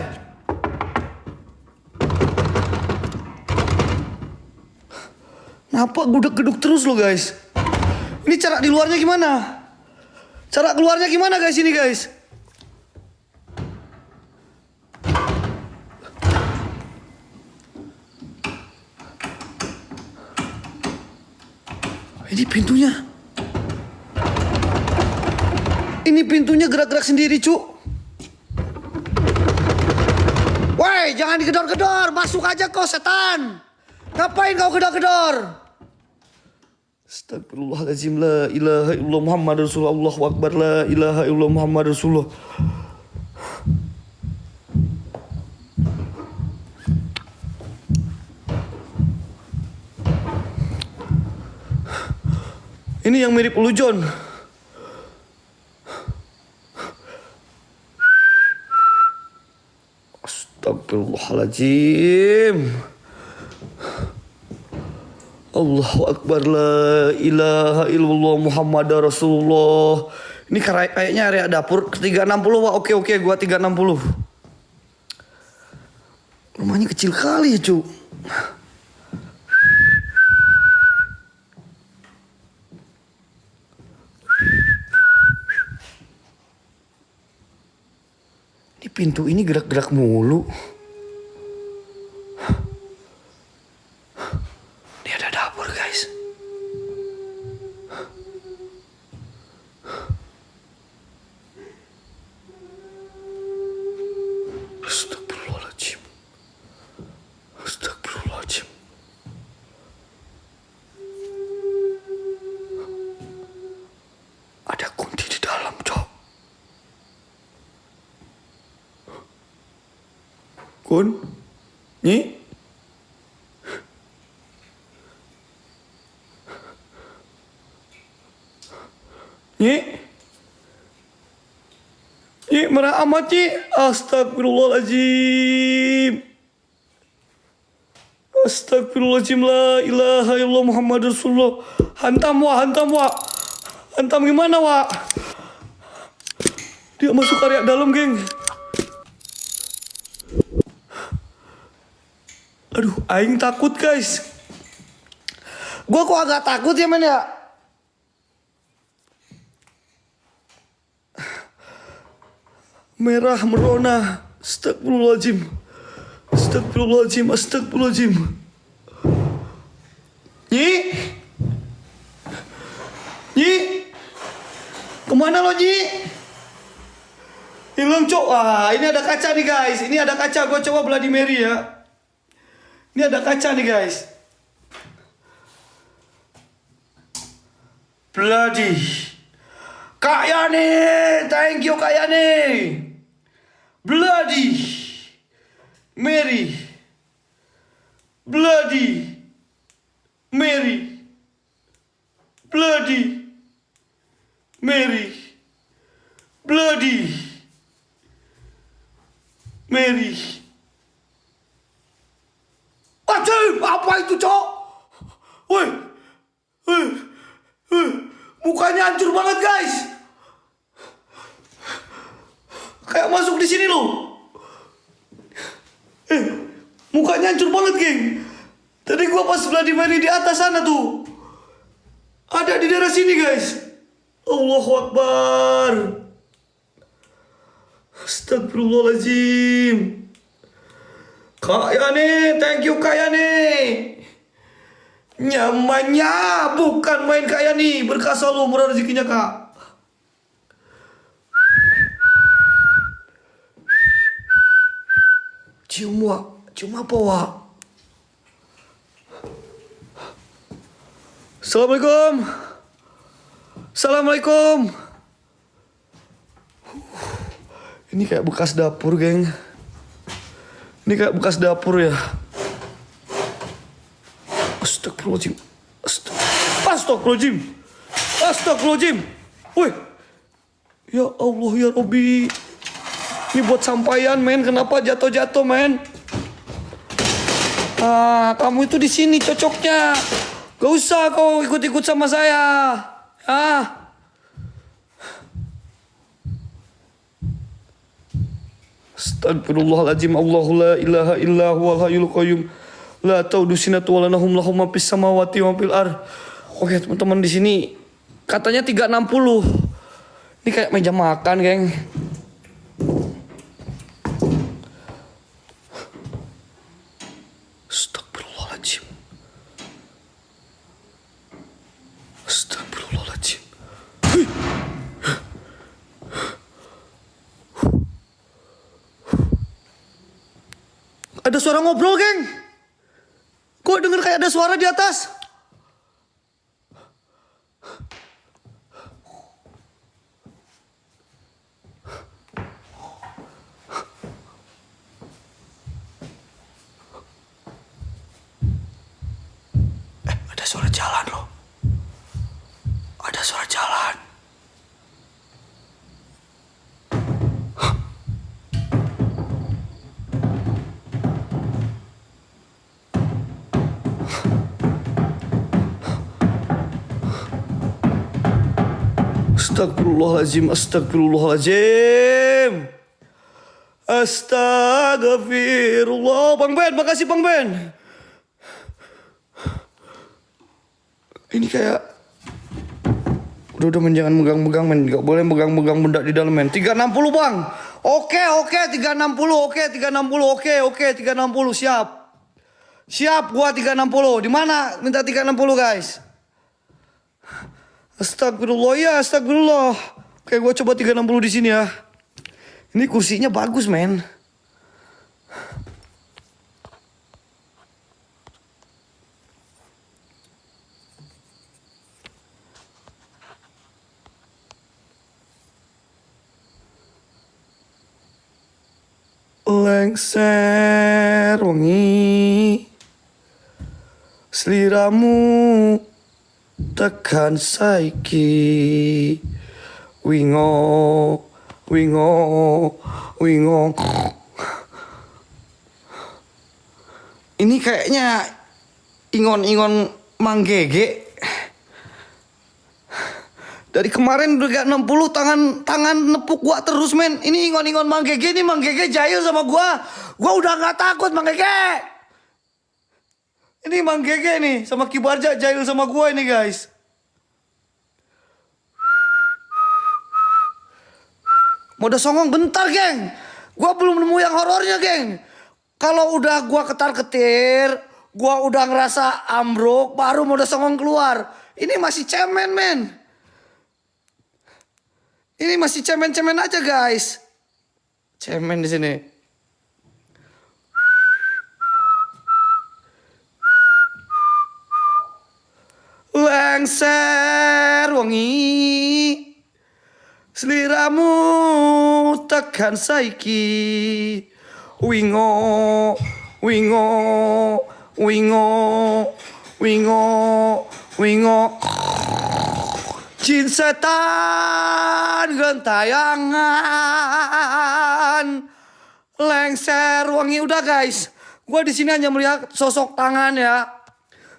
Kenapa geduk-geduk terus lo guys? Ini cara di luarnya gimana? Cara keluarnya gimana guys ini guys? Ini pintunya gerak-gerak sendiri, Cuk. Woi, jangan digedor-gedor, masuk aja kau setan. Ngapain kau gedor-gedor? Astagfirullahaladzim. La ilaha illallah Muhammad Rasulullah. Allahu Akbar. La ilaha illallah Muhammad Rasulullah. Ini yang mirip Ulujon. Astagfirullahaladzim. Allahu Akbar. La ilaha illallah Muhammad Rasulullah. Ini kayaknya area dapur 360. Wah, oke, gua 360. Rumahnya kecil kali ya, Cuk. Ini pintu ini gerak-gerak mulu. Ini ada dapur, guys. Astagfirullahaladzim. Ada kunti di dalam, Cok. Kun? Nyi? Nyi, merah amat, Nyi. Astagfirullahaladzim. La ilaha illallah Muhammad Rasulullah. Hantam wa. Entam gimana, Wak? Dia masuk area dalam, geng. Aduh, aing takut, guys. Gua kok agak takut ya, men ya. Merah merona. Astagfirullahaladzim. Astagfirullahaladzim. Astagfirullahaladzim. Nyi? Nyi? Kemana lo, Nyi? Hilang, Cok. Ah, ini ada kaca nih, guys. Ini ada kaca. Gue coba Bloody Mary ya. Ini ada kaca nih, guys. Bloody. Kak Yani. Thank you, Kak Yani. Bloody Mary. Bloody Mary. Bloody Mary. Bloody Mary. Aduh, apa itu, Cok? Woi. Mukanya hancur banget, guys. Kayak masuk di sini loh. Mukanya hancur banget, geng. Tadi gua pas Bloody Mary di atas sana tuh. Ada di daerah sini, guys. Allahu Akbar. Astagfirullahaladzim. Kak Yani, thank you Kak Yani. Nyamannya bukan main Kak Yani. Berkah selalu murah rezekinya, Kak. Cium, Wak. Cium apa, Wak? Assalamualaikum. Assalamualaikum. Ini kayak bekas dapur, geng. Ini kayak bekas dapur ya. Astagfirullahaladzim. Astagfirullahaladzim. Astagfirullahaladzim. Woi. Ya Allah ya Robbi. Ini buat sampaian, men. Kenapa jatuh-jatuh, men? Ah, kamu itu di sini cocoknya. Gak usah kau ikut-ikut sama saya. Ah. Astagfirullahaladzim. Allahu la ilaha illa huwal hayyul qayyum. La ta'udu sinatu wa la nahum lahum ma fis samawati wa fil ard. Oke, teman-teman, di sini katanya 360. Ini kayak meja makan, geng. Astagfirullahaladzim. Astagfirullahaladzim. Ada suara ngobrol, geng. Kok denger kayak ada suara di atas? Ada suara jalan loh. Ada suara jalan. Astagfirullahaladzim, astagfirullahaladzim. Astagfirullah. Bang Ben, makasih Bang Ben. Ini kayak udah men, jangan megang-megang, men. Gak boleh megang-megang benda di dalam, men. 360, Bang. Oke, 360. Oke, 360. Oke, 360. Siap gua 360. Di mana minta 360, guys? Astagfirullah, ya astagfirullah. Oke, gue coba 360 di sini ya. Ini kursinya bagus, men. Lengser wangi seliramu tekan saiki wingo ini kayaknya ingon-ingon Mang Gege Dari kemarin udah gak 60 tangan nepuk gua terus men. Ini ingon-ingon Mang Gege nih, Mang Gege jahil sama gua. Gua udah gak takut Mang Gege. Ini Mang Gege nih sama Kibarja jahil sama gua ini guys. Mode songong bentar geng. Gua belum nemu yang horornya geng. Kalau udah gua ketar-ketir, gua udah ngerasa ambruk, baru mode songong keluar. Ini masih cemen men. Ini masih cemen-cemen aja guys. Cemen di sini. Lengser wangi, seliramu tekan saiki. Wingo, wingo, wingo, wingo, wingo. Jin setan gentayangan, lengser wangi. Udah guys, gua di sini hanya melihat sosok tangan ya.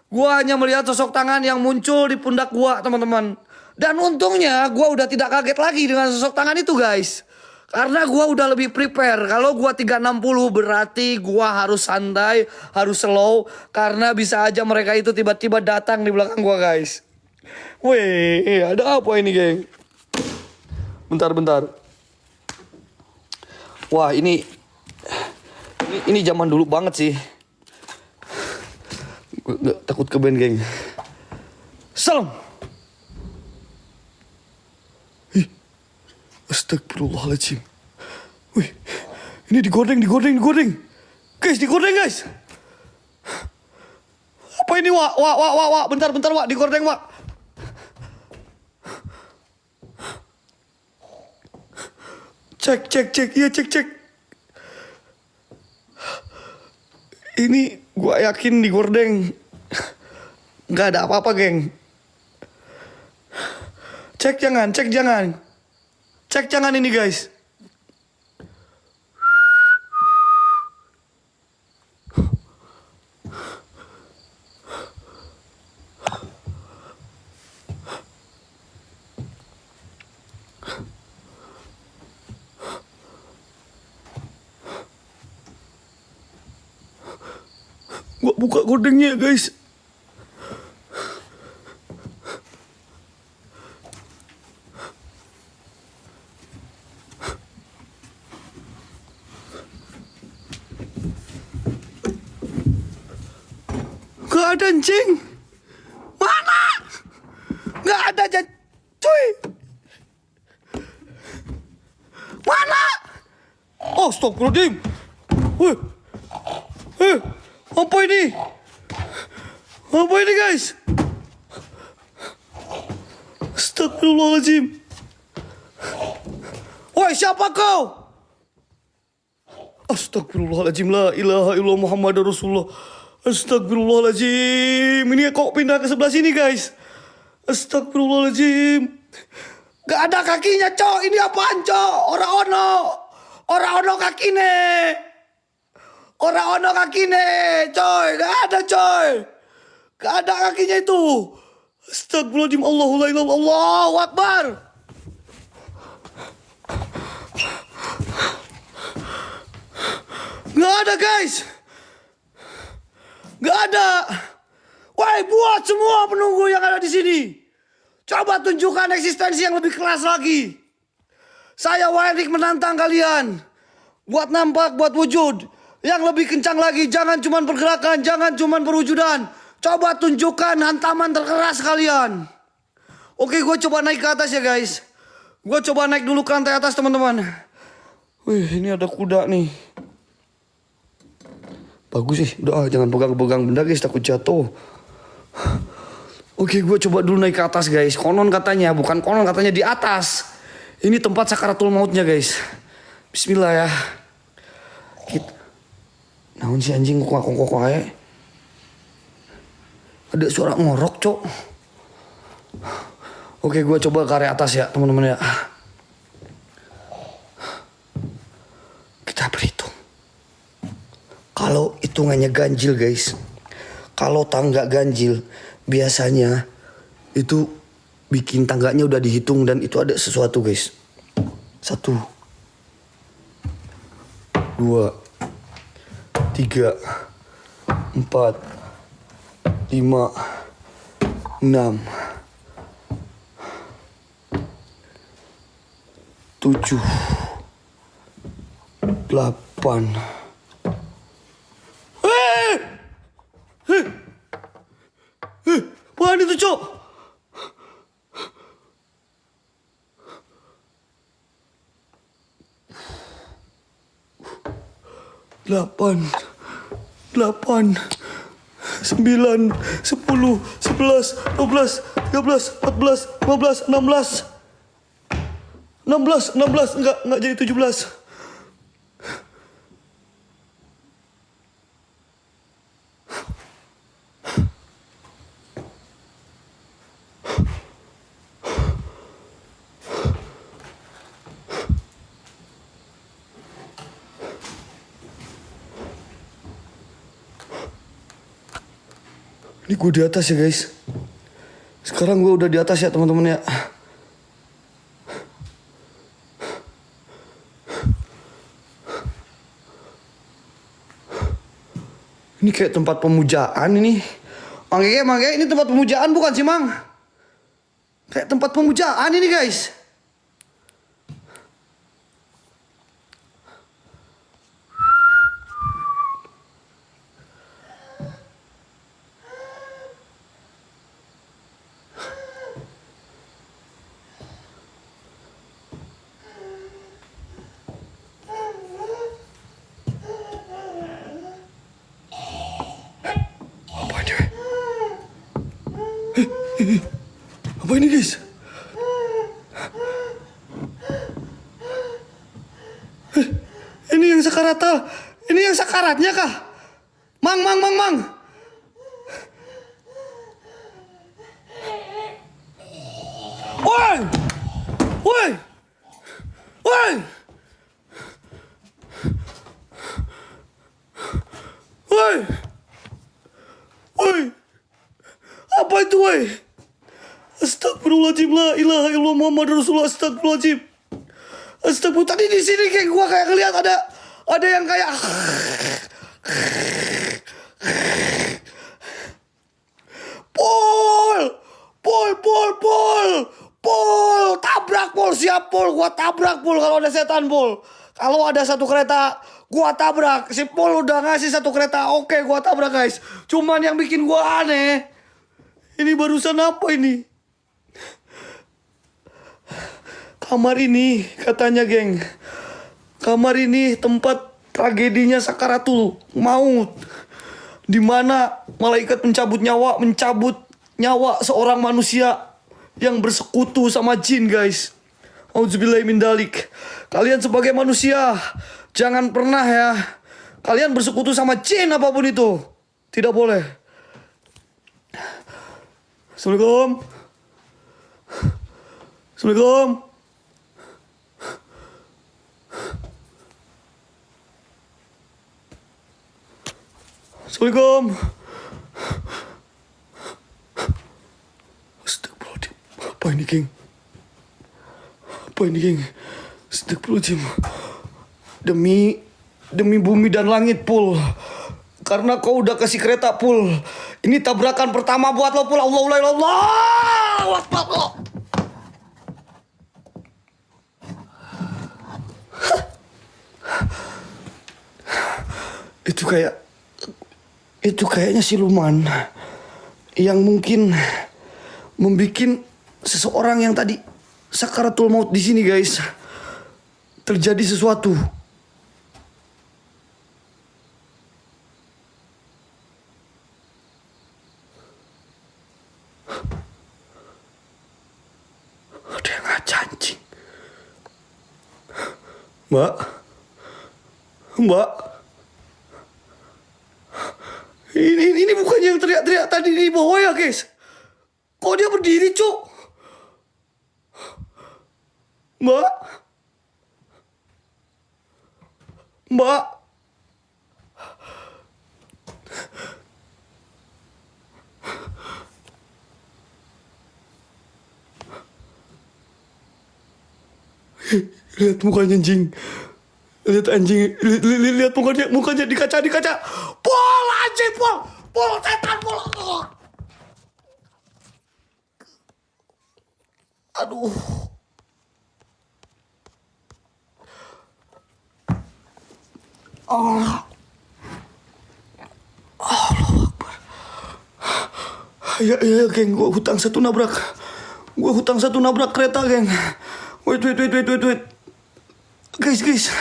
Gua hanya melihat sosok tangan yang muncul di pundak gua teman-teman. Dan untungnya gua udah tidak kaget lagi dengan sosok tangan itu guys. Karena gua udah lebih prepare. Kalau gua 360 berarti gua harus santai, harus slow. Karena bisa aja mereka itu tiba-tiba datang di belakang gua guys. Weh, ada apa ini geng? Bentar. Wah ini zaman dulu banget sih. Gue gak takut ke band geng. Salam. Astagfirullahaladzim. Wih, ini digordeng. Guys, digordeng guys. Apa ini Wak? Bentar Wak, digordeng Wak. Cek. Iya cek. Ini gua yakin digordeng. Gak ada apa-apa geng. Cek jangan. Cek jangan ini guys. Gua buka gordengnya guys. Gak ada anjing. Mana? Gak ada aja cuy. Mana? Oh stop Astagfirullahaladzim. Apa ini? Apa ini guys? Astagfirullahaladzim. Woi siapa kau? Astagfirullahaladzim. La ilaha illallah Muhammadur Rasulullah. Astagfirullahaladzim. Ini kok pindah ke sebelah sini guys? Astagfirullahaladzim. Gak ada kakinya cok. Ini apaan cok? Ora ono kakine. Ora ono kakine coy. Gak ada coy. Gak ada kakinya itu. Astagfirullahaladzim. Allahu Akbar. Gak ada guys. Gak ada. Woi buat semua penunggu yang ada di sini. Coba tunjukkan eksistensi yang lebih kelas lagi. Saya Wairik menantang kalian. Buat nampak, buat wujud. Yang lebih kencang lagi. Jangan cuma pergerakan, jangan cuma perwujudan. Coba tunjukkan hantaman terkeras kalian. Oke, gue coba naik ke atas ya guys. Gue coba naik dulu ke lantai atas teman-teman. Wih, ini ada kuda nih. Bagus sih, udah jangan pegang-pegang benda guys, takut jatuh. Oke, gue coba dulu naik ke atas guys. Konon katanya, bukan konon katanya di atas. Ini tempat sakaratul mautnya guys. Bismillah ya. Naon si anjing kok aja. Ada suara ngorok cok. Oke, gue coba ke area atas ya teman-teman ya. Kita berhitung. Kalau hitungannya ganjil guys. Kalau tangga ganjil biasanya itu bikin tangganya udah dihitung dan itu ada sesuatu guys. 1, 2, 3, 4, 5, 6, 7, 8. Apaan itu, Cok? Delapan, 9, 10, 11, 12, 13, 14, 15, 16. 16, enggak jadi 17. Ini gue di atas ya guys. Sekarang gue udah di atas ya teman-teman ya. Ini kayak tempat pemujaan ini. Mangge ini tempat pemujaan bukan sih Mang? Kayak tempat pemujaan ini guys. Apa ini guys? Ini yang sakarata. Ini yang sakaratnya kah? Mang. Woi. Apa itu woi? Astagfirullahaladzim, la ilaha illallah Muhammad Rasulullah, astagfirullahaladzim. Astagfirullah, tadi di sini kayak gua kayak ngeliat ada yang kayak Pol, tabrak Pol, siap Pol, gua tabrak Pol kalau ada setan Pol. Kalau ada satu kereta, gua tabrak. Si Pol udah ngasih satu kereta, oke gua tabrak guys. Cuman yang bikin gua aneh, ini barusan apa ini? Kamar ini katanya geng. Kamar ini tempat tragedinya sakaratul maut. Dimana malaikat mencabut nyawa seorang manusia yang bersekutu sama jin guys. Auzubillahi min dalik. Kalian sebagai manusia jangan pernah ya kalian bersekutu sama jin apapun itu. Tidak boleh. Assalamualaikum. Astagfirullahaladzim. Apa ini geng? Astagfirullahaladzim. Demi bumi dan langit Pul. Karena kau udah kasih kereta Pul. Ini tabrakan pertama buat lo Pul. Allahu Akbar. Itu kayaknya siluman yang mungkin membikin seseorang yang tadi sakaratul maut di sini guys terjadi sesuatu. Ada yang ngacancing. Mbak. Ini bukan yang teriak-teriak tadi di bawah ya guys. Kok dia berdiri cuk? Mbak. Lihat mukanya anjing. Lihat anjing. Lihat mukanya di kaca. Pol anjing, Pol. Pol setan, Pol. Aduh. Ya, geng, gua hutang satu nabrak kereta, geng. Wait. Guys.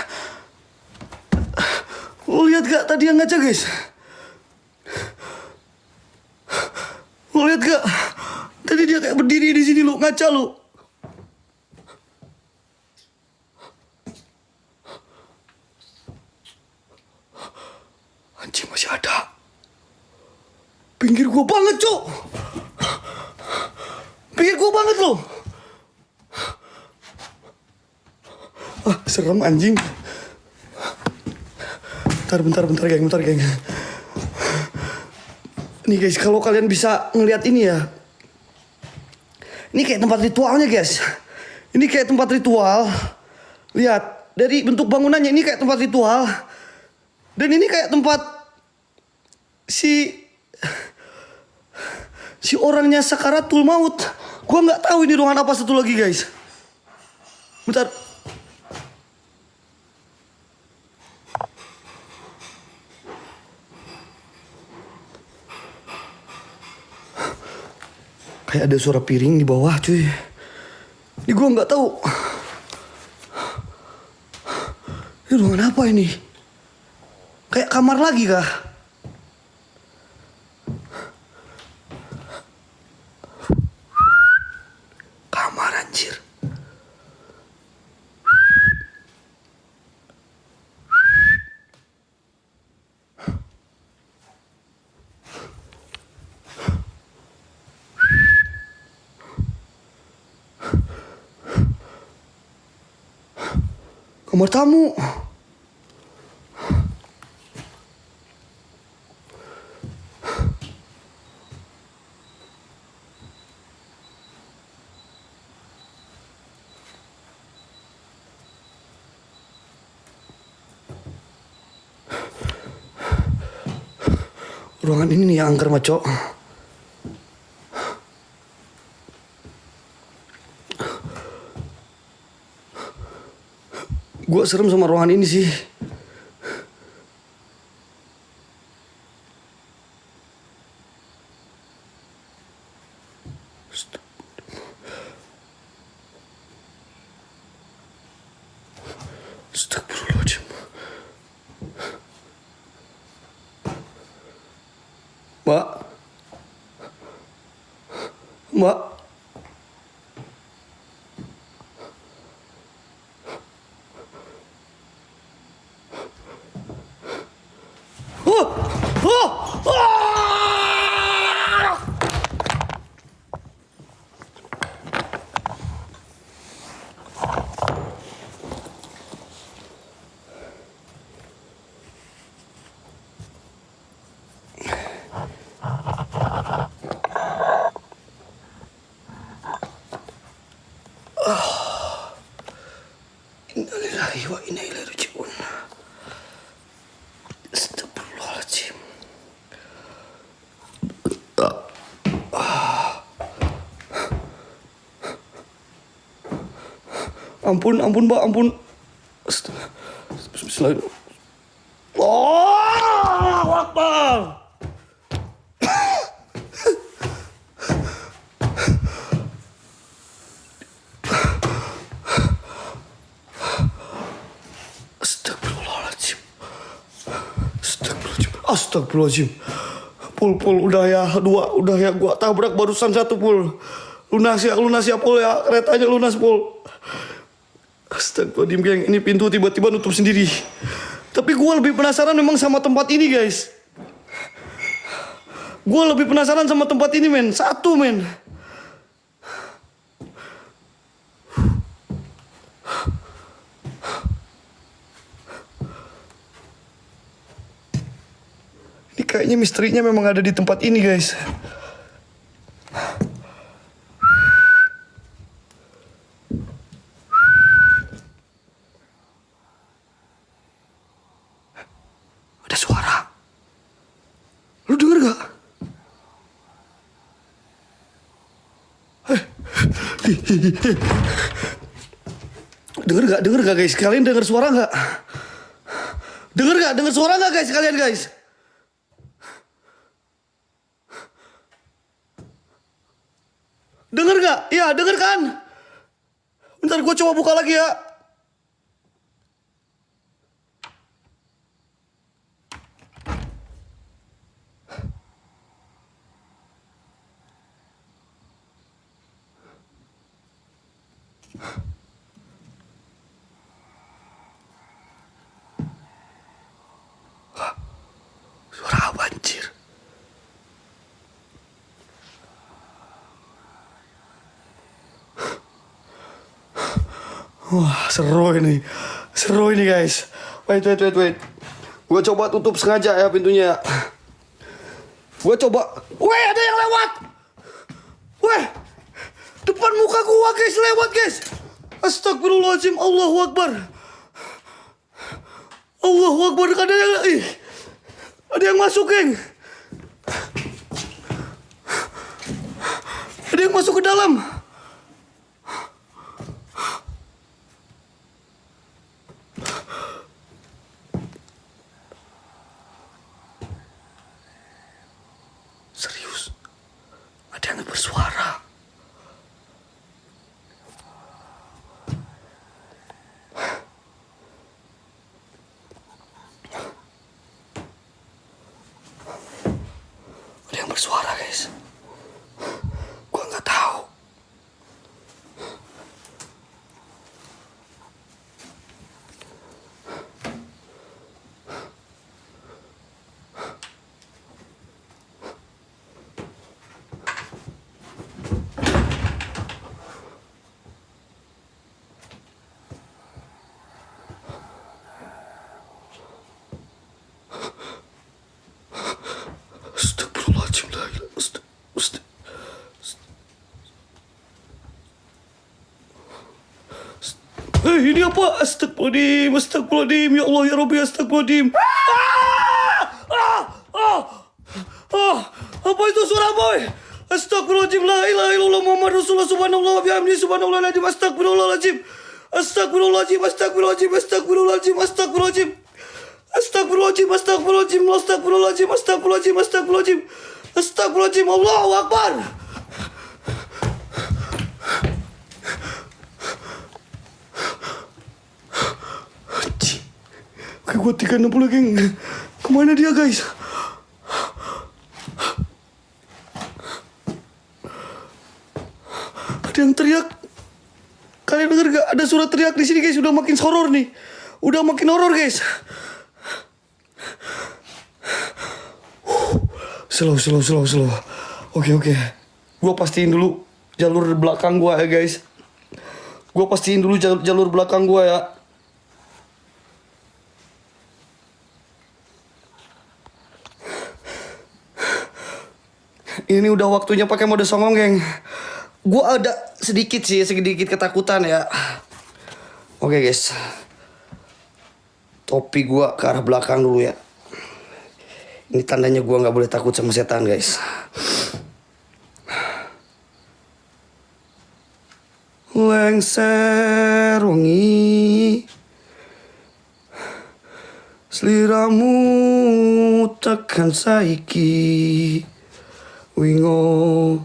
Lo lihat gak tadi yang ngaca, guys? Lo lihat gak? Tadi dia kayak berdiri di sini, lo ngaca lo. Anjing, masih ada. Pinggir gua banget, Cok. Pinggir gua banget lo. Serem anjing. Bentar, geng. Nih guys, kalau kalian bisa ngelihat ini ya. Ini kayak tempat ritualnya, guys. Ini kayak tempat ritual. Lihat, dari bentuk bangunannya ini kayak tempat ritual. Dan ini kayak tempat si orangnya sakaratul maut. Gua nggak tahu ini ruangan apa satu lagi, guys. Bentar. Kayak ada suara piring di bawah, cuy. Ini gua nggak tahu. Ini ruangan apa ini? Kayak kamar lagi kah? Kamar anjir. Kamar tamu. Ruangan ini nih yang angker, Maco. Gue serem sama ruangan ini sih. Astagfirullahaladzim. Mbak. Innalillahi wa inna ilaihi raji'un. Astagfirullahaladzim. Ampun, Mbak, ampun. Bismillahirrahmanirrahim. Allahu Akbar. Astagfirullahaladzim. Pul, udah ya, gua tabrak barusan satu, Pul. Lunas ya, Pul ya. Keretanya lunas, Pul. Astagfirullahaladzim, geng. Ini pintu tiba-tiba nutup sendiri. Tapi gua lebih penasaran memang sama tempat ini, guys. Gua lebih penasaran sama tempat ini, men. Satu, men. Ini kayaknya misterinya memang ada di tempat ini, guys. Denger gak guys? Kalian denger suara gak? Denger suara gak guys? Kalian guys? Denger gak? Iya denger kan? Bentar gue coba buka lagi ya. Suara apa anjir? Wah seru ini. Seru ini guys. Wait. Gue coba tutup sengaja ya pintunya. Gue coba. Weh ada yang lewat. Weh. Depan muka gua guys lewat guys. Astagfirullahaladzim. Allahu Akbar. Allahu Akbar. Ada yang masuk geng. Ada yang masuk ke dalam. Serius. Ada yang bersuara. Ada yang bersuara guys. Gua nggak tahu. Astagfirullahaladzim. Ini apa? Astagfirullahaladzim. Ya Allah ya Rabbi, astagfirullahaladzim. Apa itu suara boy? Astagfirullahaladzim. La ilaha illallah Muhammad Rasulullah subhanallah wa bihamdihi subhanallahiladzim. Astagfirullahaladzim. Astagfirullahaladzim. Astagfirullahaladzim. Astagfirullahaladzim. Astagfirullahaladzim. Astagfirullahaladzim. Astagfirullahaladzim. Astagfirullahaladzim. Astagfirullahaladzim. Astagfirullahaladzim. Astagfirullahaladzim. Allahu Akbar. Oke, gue 360 geng. Kemana dia guys? Ada yang teriak. Kalian denger gak? Ada suara teriak di sini guys. Udah makin horor nih. Udah makin horor guys. Slow. Oke. Gue pastiin dulu jalur belakang gue ya guys. Gue pastiin dulu jalur belakang gue ya. Ini udah waktunya pakai mode songong geng. Gue ada sedikit ketakutan ya. Oke guys. Topi gue ke arah belakang dulu ya. Ini tandanya gue gak boleh takut sama setan guys. Lengser wengi, sliramu tekan saiki. Wingo.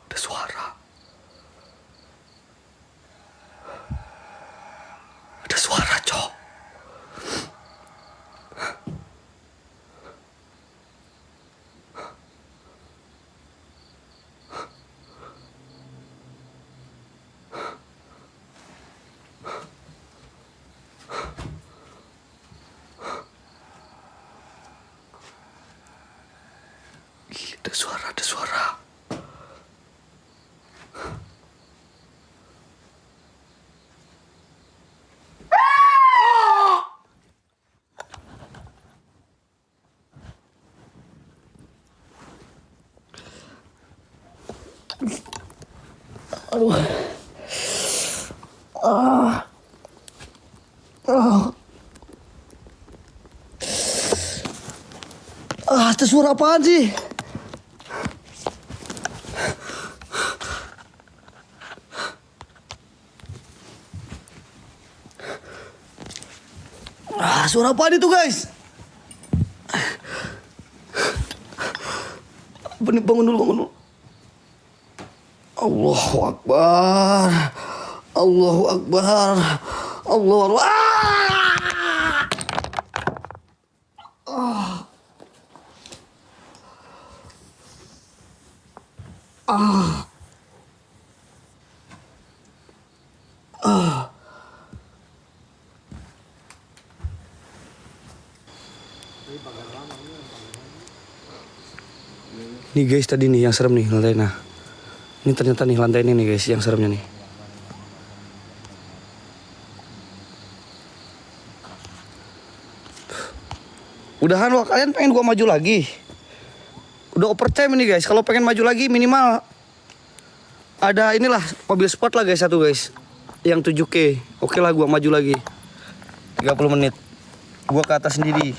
Ada suara. Ada suara, cok. Ada suara. Aduh. suara apaan sih? Suara apaan itu guys? Bangun dulu. Allahu Akbar. Allahu Akbar. Allahu Akbar. Nih guys, tadi nih yang serem nih lantai. Nah, ini ternyata nih lantai ini nih guys yang seremnya nih. Udahan wah, kalian pengen gua maju lagi? Udah overtime nih guys. Kalau pengen maju lagi minimal ada inilah mobil sport lah guys, satu guys. Yang 7K. Oke lah gua maju lagi. 30 menit. Gua ke atas sendiri.